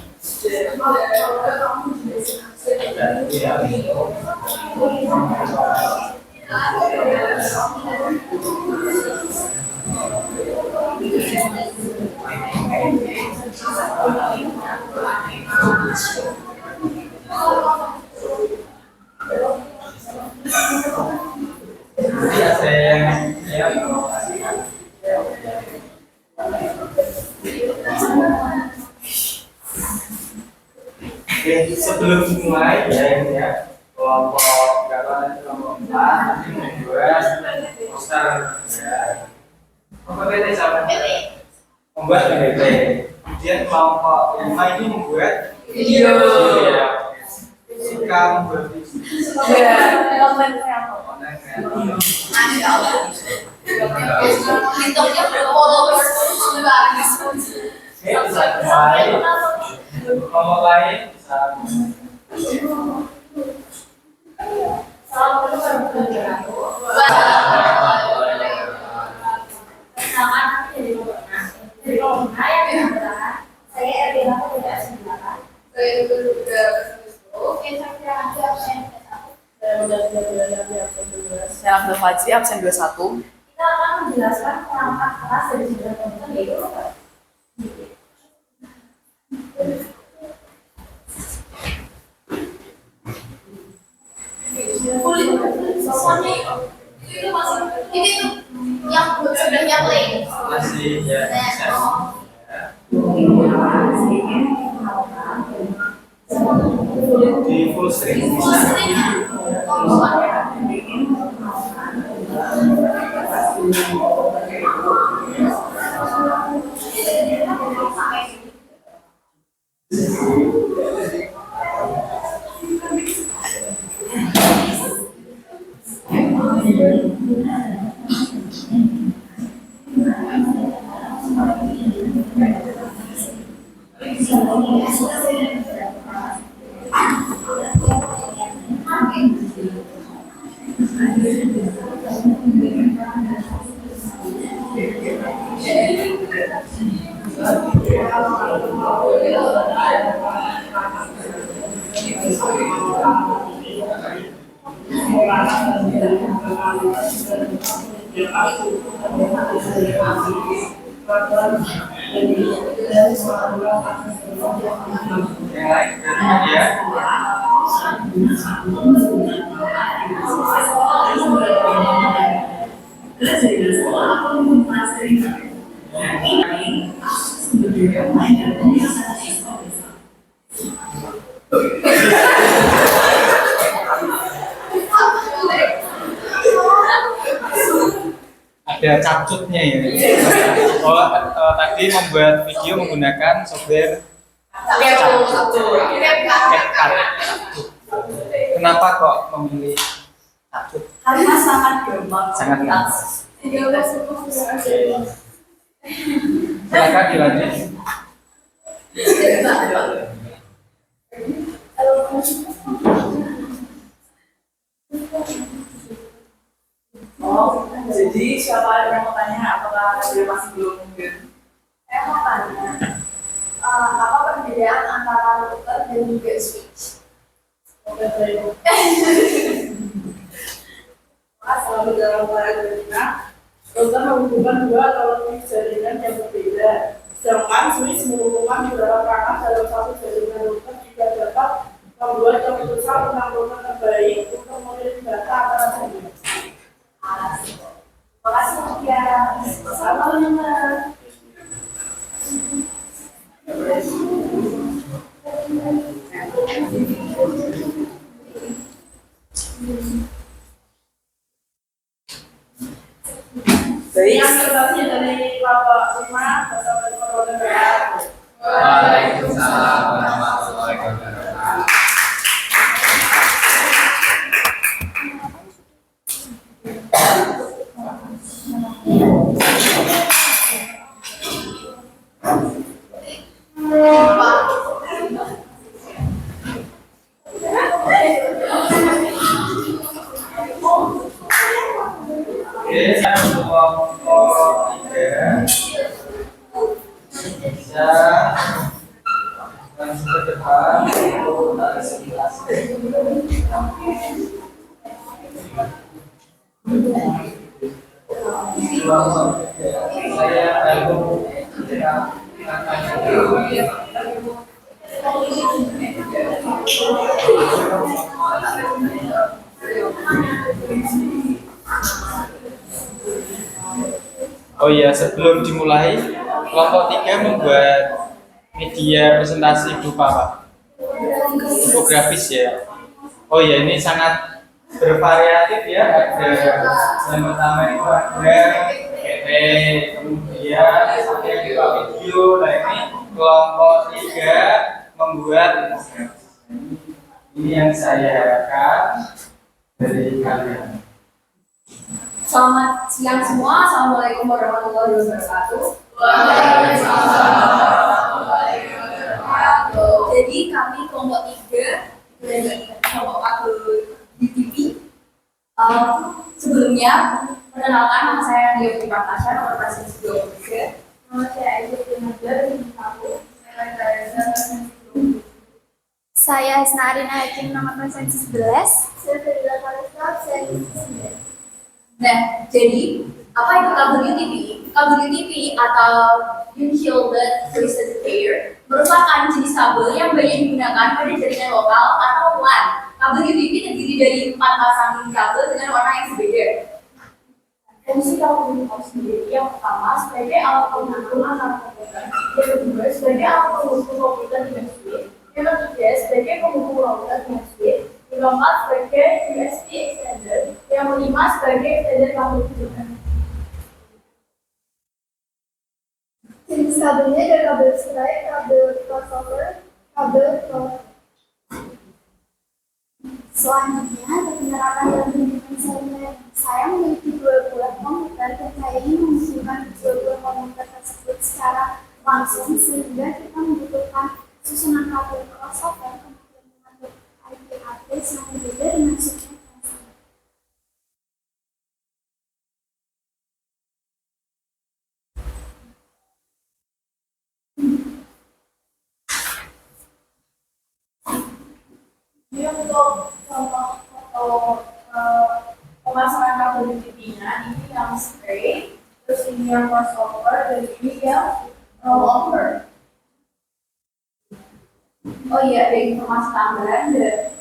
Dan tidak minum. Jadi ada yang mempromosikan. Oke, sebelum dimulai ya kelompok berapa kelompok 4 nanti membuat poster ya. Kelompok PT siapa? Membuat PPT. Kemudian kelompok 5 ini membuat video. Ya. Suka membuat video. Masya Allah. Hitungnya followers juga. Oke, bisa mulai. Kelompok lain bisa. Saya Abdul Fajri, absen 21. Kita akan menjelaskan perangkat keras dari sebuah komputer yaitu Itu masih itu yang sebelahnya play. Masih ya bisa. Di full screen bisa. Yang lain ya. Ada capcutnya ya. Tadi membuat video menggunakan software CapCut. Kenapa kok memilih capcut? Karena sangat gampang. Sangat gampang. Oke. Silakan dilanjut. Oh, jadi siapa yang mau tanya? Apakah dia masih belum mungkin? saya mau tanya apa perbedaan antara router dan juga switch? Selalu dalam paradigma, router menghubungkan dua atau lebih jaringan yang berbeda. Sedangkan switch menghubungkan beberapa perangkat dalam satu jaringan. Router juga dapat membuat keputusan tentang router terbaik untuk mengirim data antara jaringan. Terima kasih ya. Sama-sama. Baik, presentasi dari Bapak Lima bersama dengan Waalaikumsalam warahmatullahi wabarakatuh. Oke, kelompok 3 bisa langsung ke depan untuk presentasi. Saya bantu Oh iya, sebelum dimulai, kelompok 3 membuat media presentasi berupa apa? Infografis ya. Oh iya, ini sangat bervariatif ya. Ada yang pertama itu ada PT, kemudian ada yang berupa video. Nah ini kelompok 3 membuat infografis. Ini yang saya harapkan dari kalian. Selamat siang semua. Assalamualaikum warahmatullahi wabarakatuh. Jadi kami kelompok 3 dari kelompok aku di TV. Sebelumnya perkenalkan, nama saya Dio Pripatasya, nomor pasien 23. Nama saya Aisyah Nadia dari aku. Saya Hisna Arina Hakim, nomor presensi 11. Saya Fadila Kalista, saya 9. Nah, jadi apa itu kabel UTP? Kabel UTP atau Unshielded Twisted Pair merupakan jenis kabel yang banyak digunakan pada jaringan lokal atau LAN. Kabel UTP terdiri dari 4 pasang kabel dengan warna yang berbeda. Fungsi kabel UTP sendiri yang pertama sebagai alat penghubung antar komputer, yang kedua sebagai alat penghubung komputer dengan switch, yang ketiga sebagai penghubung router dengan switch, yang keempat sebagai USB extender, yang kelima sebagai extender kabel hubungan. Jenis kabelnya ada kabel serai, kabel crossover, kabel cross. Selanjutnya, penerapan dalam pendidikan saya memiliki 2 buah komputer dan saya ingin menghubungkan 2 buah komputer tersebut secara langsung sehingga kita membutuhkan susunan kabel crossover kemudian mengatur IP address yang berbeda dengan susunan yang sama. Ini untuk contoh pemasangan kabel UTP-nya, ini yang straight, terus ini yang crossover, dan ini yang rollover. Oh iya, ada informasi tambahan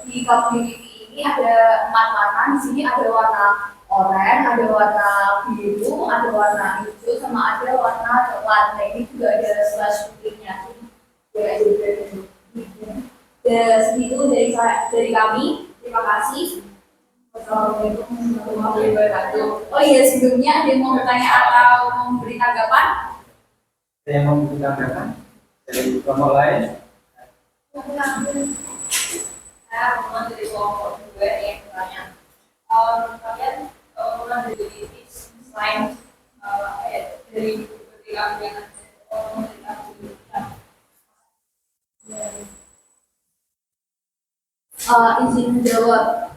di kabel UTP ini ada 4 warna. Di sini ada warna oranye, ada warna biru, ada warna hijau, sama ada warna coklat. Nah ini juga ada slash putihnya. Segitu dari kami. Terima kasih. Wassalamualaikum warahmatullahi wabarakatuh. Oh iya, sebelumnya ada yang mau bertanya atau mau memberi tanggapan? Ada yang mau ditambahkan dari kelompok lain? Saya mau dari kelompok 2 yang bertanya. Kalian pernah dari selain dari ketika yang izin menjawab.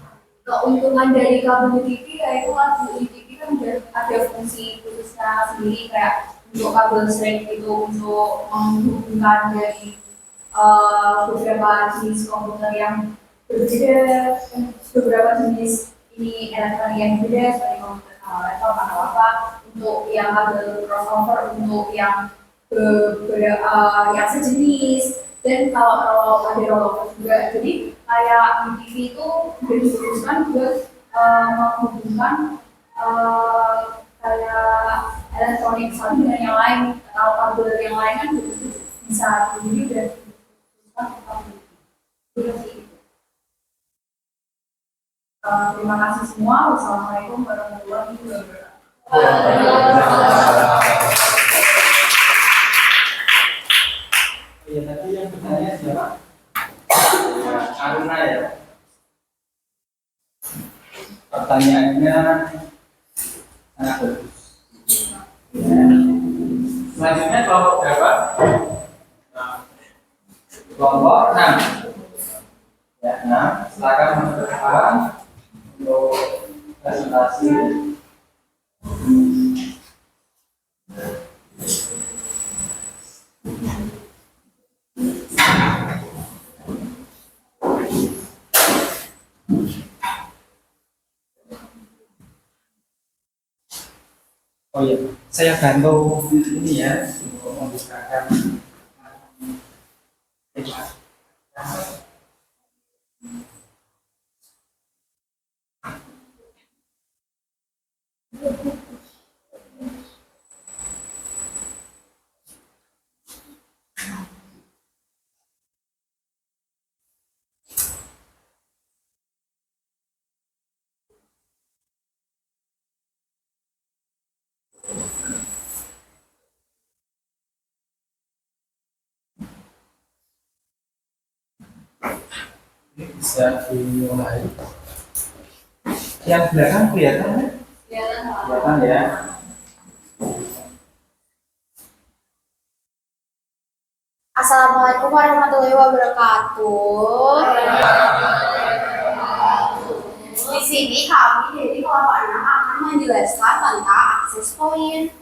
Keuntungan dari kabel UTP yaitu kabel UTP kan ada fungsi khususnya sendiri, kayak untuk kabel straight itu untuk menghubungkan dari beberapa jenis komputer yang berbeda, beberapa jenis ini elektronik yang berbeda seperti komputer laptop atau apa, untuk yang kabel crossover untuk yang yang sejenis. Dan kalau ada rollover juga, jadi kayak UTP itu dikhususkan buat menghubungkan kayak elektronik satu dengan yang lain. Kalau kabel yang lain kan bisa jadi udah dikhususkan untuk kabel UTP. Terima kasih semua. Wassalamualaikum warahmatullahi wabarakatuh. Iya, tadi yang bertanya siapa? Aruna ya. Pertanyaannya sangat bagus. Selanjutnya kelompok berapa? Kelompok 6. Ya, 6. Silakan menentukan untuk presentasi. Oh iya, saya bantu ini ya untuk membukakan. Ini bisa dimulai. Yang belakang kelihatan ya? Kelihatan ya. Assalamualaikum warahmatullahi wabarakatuh. Di sini kami dari kelompok 6 akan menjelaskan tentang akses point.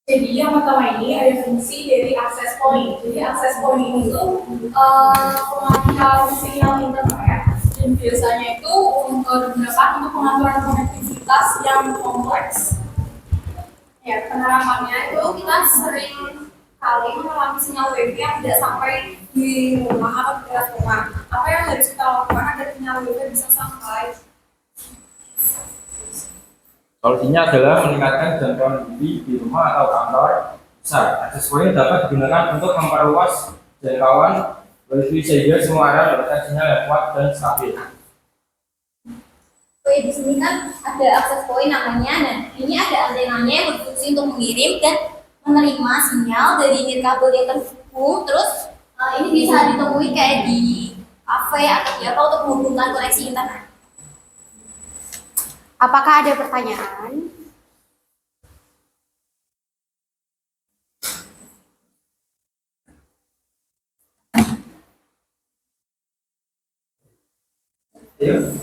Jadi yang pertama ini ada fungsi dari access point. Jadi access point ini itu pengambilan sinyal internet dan biasanya itu digunakan untuk pengaturan konektivitas yang kompleks. Ya, penerapannya itu kita sering kali mengalami sinyal wifi yang tidak sampai di rumah atau di dekat rumah. Apa yang harus kita lakukan agar sinyal wifi bisa sampai? Solusinya adalah meningkatkan jangkauan wifi di rumah atau kantor besar. Akses point dapat digunakan untuk memperluas jangkauan wifi sehingga semua area mendapatkan sinyal yang kuat dan stabil. Oke, di sini kan ada akses point namanya, dan ini ada antenanya yang berfungsi untuk mengirim dan menerima sinyal dari nirkabel yang terhubung. Terus ini bisa ditemui kayak di kafe atau di apa untuk menghubungkan koneksi internet. Apakah ada pertanyaan? Yuk,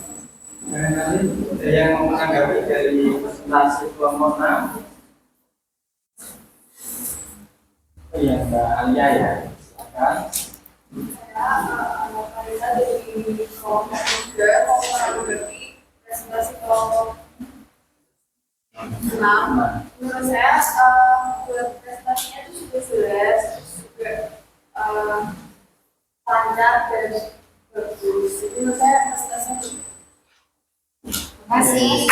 barangkali ada yang mau menanggapi dari presentasi kelompok 6. Oh iya, Mbak Alia ya, silakan. Saya dari kelompok 3 mau menanggapi presentasi kelompok 6. Menurut saya buat presentasinya itu sudah jelas, juga lancar dan bagus. Jadi menurut saya presentasinya cukup. Terima kasih.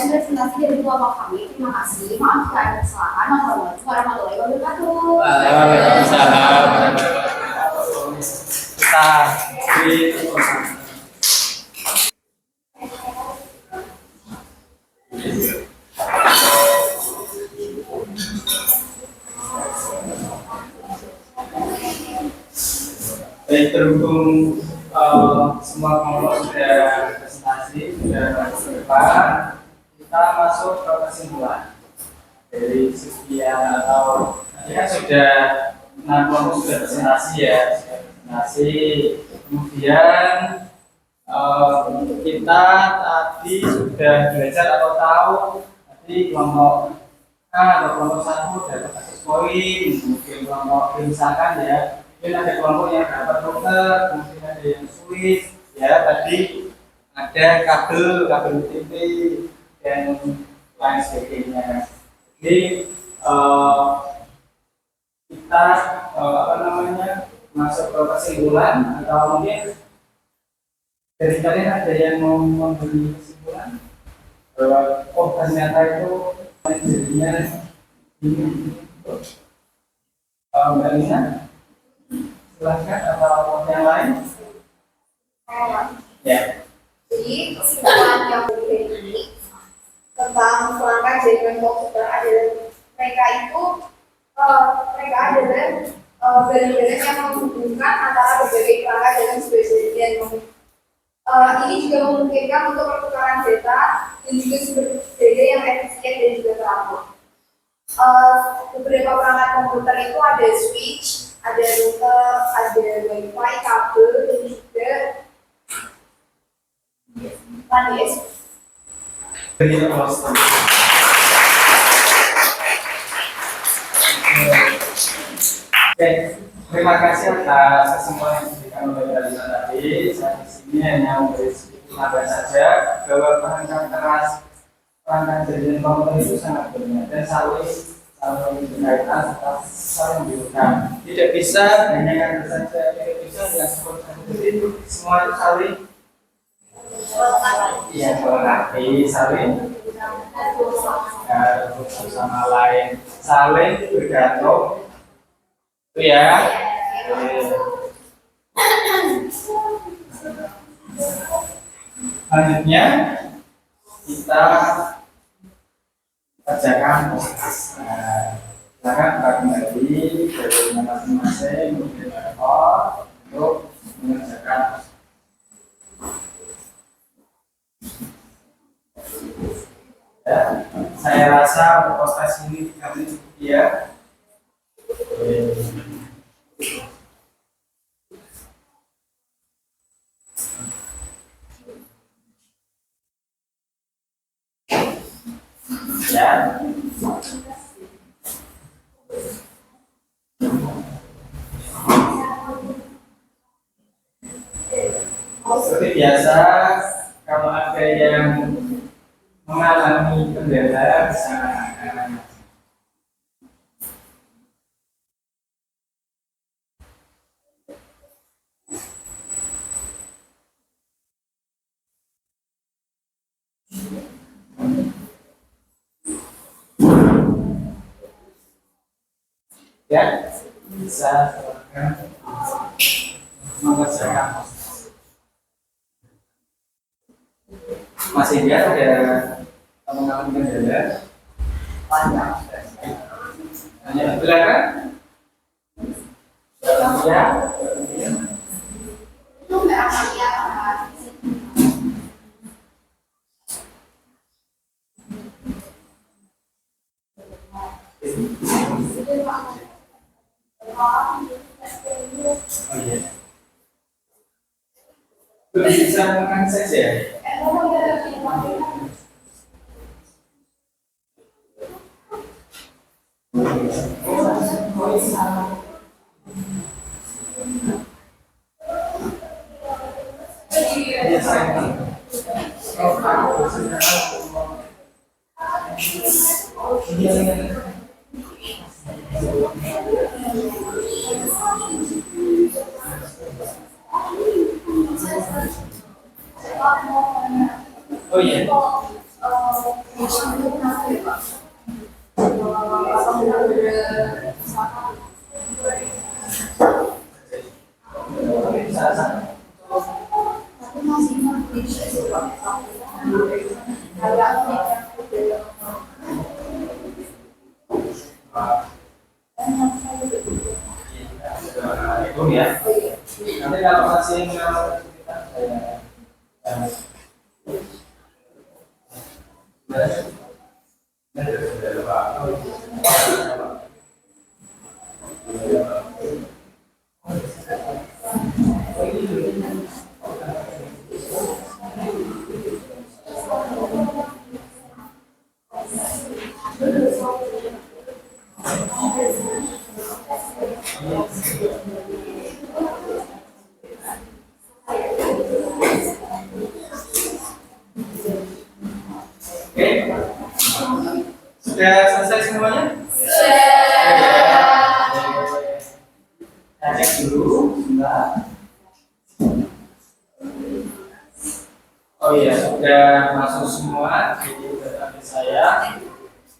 Presentasi dari kelompok kami, terima kasih. Maaf jika ada kesalahan. Wassalamualaikum warahmatullahi wabarakatuh. Waalaikumsalam. Kita beri baik, berhubung semua kelompok sudah presentasi, sudah masuk ke depan, kita masuk ke kesimpulan dari sekian atau tadi kan sudah 6 kelompok sudah presentasi ya, sudah presentasi. Kemudian kita tadi sudah belajar atau tahu tadi kelompok A atau kelompok 1 dapat akses point, mungkin kelompok misalkan ya. Mungkin ada kelompok yang dapat router, mungkin ada yang switch, ya tadi ada kabel TV dan lain sebagainya. Jadi kita masuk ke kesimpulan atau mungkin dari kalian ada yang mau memberi kesimpulan bahwa ternyata itu jadinya ini. Mbak Lina, silahkan atau yang lain? Ya. Jadi kesimpulan yang ini tentang pelanggan jaringan komputer adalah mereka adalah badan-badan yang menghubungkan antara berbagai pelanggan dalam sebuah jaringan. Ini juga memungkinkan untuk pertukaran data dan juga sumber daya yang efisien dan juga teratur. Beberapa perangkat komputer itu ada switch, ada router, ada wifi, kabel, dan juga PADS. Oke, terima kasih atas kesimpulan yang diberikan oleh Mbak Lina tadi. Saya di sini hanya memberi sedikit tambahan saja bahwa perangkat jaringan komputer itu sangat banyak dan saling berkaitan serta saling membutuhkan. Tidak bisa hanya yang saja, tidak bisa yang seperti itu. Semua itu saling melengkapi, saling satu sama lain, saling bergantung. Itu ya. Selanjutnya kita kerjakan Silakan kita kembali ke rumah masing-masing mungkin lapor untuk mengerjakan. Ya, saya rasa untuk proses ini 3 menit cukup ya. Ya. Seperti biasa, kalau ada yang mengalami kendala bisa mengatakan. Ya, bisa mengerjakan. Masih ada mengalami kendala? Banyak. Hanya silakan. Ya. Itu nggak akan lihat apa. Oh iya. Belum bisa mengakses ya? Oh iya. Itu ya. Nanti kalau masih Oke, sudah selesai semuanya? Kita cek dulu, sebentar. Oh iya, sudah masuk semua di database saya.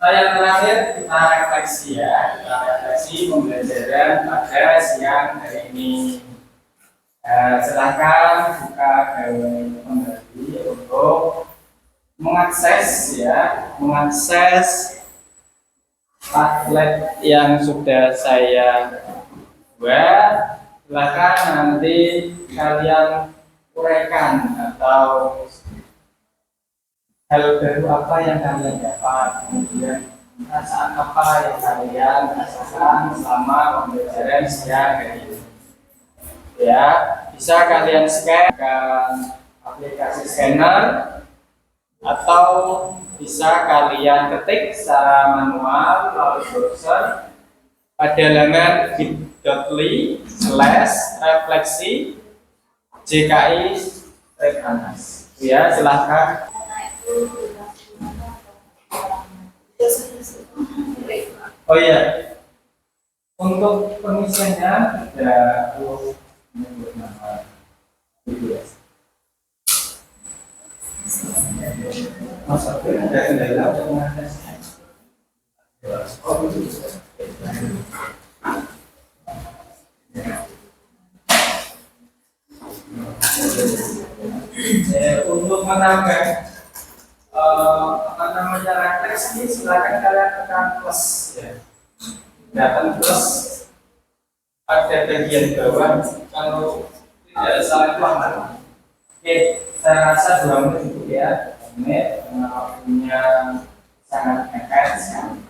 Nah, yang terakhir kita refleksi ya, kita refleksi pembelajaran pada siang hari ini. Silakan buka Gawai kembali untuk mengakses Padlet yang sudah saya buat. Silakan nanti kalian uraikan atau hal baru apa yang kalian dapat, kemudian perasaan apa yang kalian rasakan selama pembelajaran siang hari ini. Ya, bisa kalian scan aplikasi scanner atau bisa kalian ketik secara manual melalui browser pada laman bit.ly/refleksi JKI Anas. Ya, silahkan. Oh iya, untuk pengisiannya ada menyebut nama BBS. Mas Abdul ada kendala untuk mengaksesnya? Oh, untuk menambah apa namanya refleksi, silakan kalian tekan plus ya. datang terus ada bagian bawah kalau tidak salah itu aman. Oke, saya rasa 2 menit cukup ya. 2 menit karena waktunya sangat mepet sekali.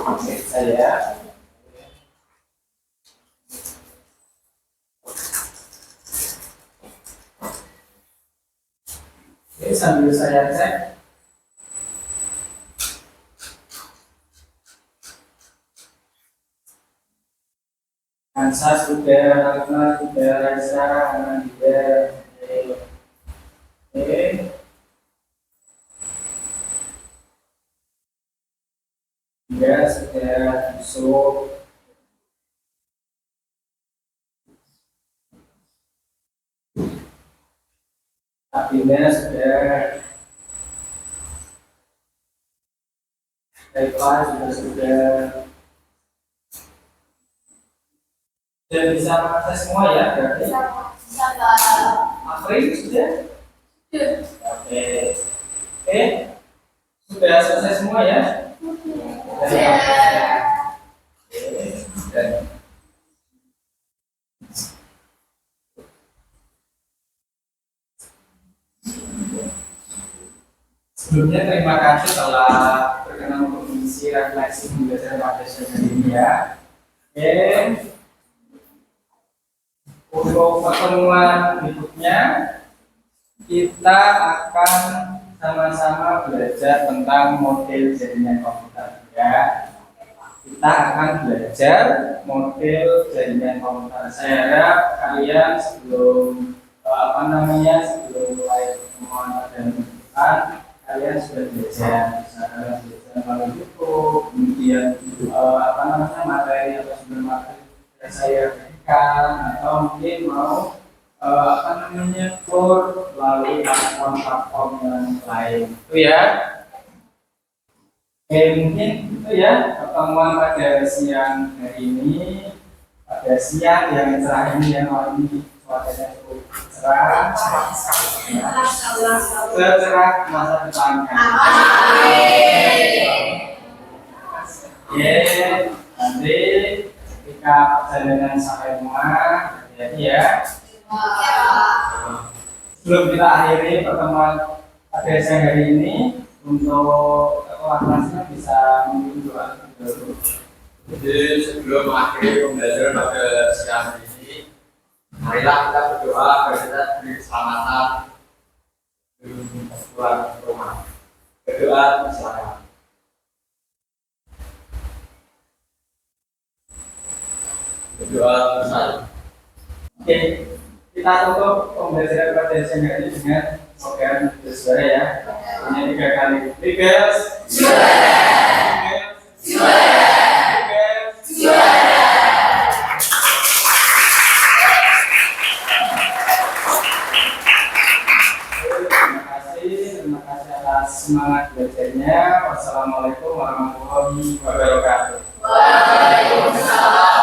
Oke, saya Oke, sambil saya cek. Hansa sudah, Ratna sudah, Raisa, Ana juga. Oke. Ya, sudah masuk. Apinya sudah. Baiklah, sudah. Sudah bisa mengakses semua ya, berarti? Bisa Kak. Afri sudah? Sudah. Oke. Oke. Sudah selesai semua ya? Sudah. Dan sebelumnya terima kasih telah berkenan untuk mengisi refleksi pembelajaran pada sesi ini ya. Oke. Untuk pertemuan berikutnya kita akan sama-sama belajar tentang model jaringan komputer ya. Kita akan belajar model jaringan komputer. Saya harap kalian sebelum sebelum mulai pertemuan pada minggu depan kalian sudah belajar, misalnya belajar melalui YouTube, kemudian materi atau sumber materi yang saya berikan, atau mungkin mau kur melalui platform yang lain itu ya. Oke, mungkin itu ya pertemuan pada siang hari ini, pada siang yang cerah ini yang malam ini cuacanya cukup cerah, secerah masa depan kan. Oke, nanti ketika perjalanan sampai rumah jadi ya. Sebelum kita akhiri pertemuan pada siang hari ini, untuk kelasnya bisa memimpin doa dulu. Jadi sebelum mengakhiri pembelajaran pada siang hari ini, marilah kita berdoa agar kita diberi keselamatan pulang ke rumah. Berdoa bersama. Berdoa bersama. Oke, kita tutup pembelajaran pada siang hari ini dengan program bersuara ya. Hanya 3 kali. Biggest terima kasih atas semangat belajarnya. Wassalamualaikum warahmatullahi wabarakatuh. Waalaikumsalam.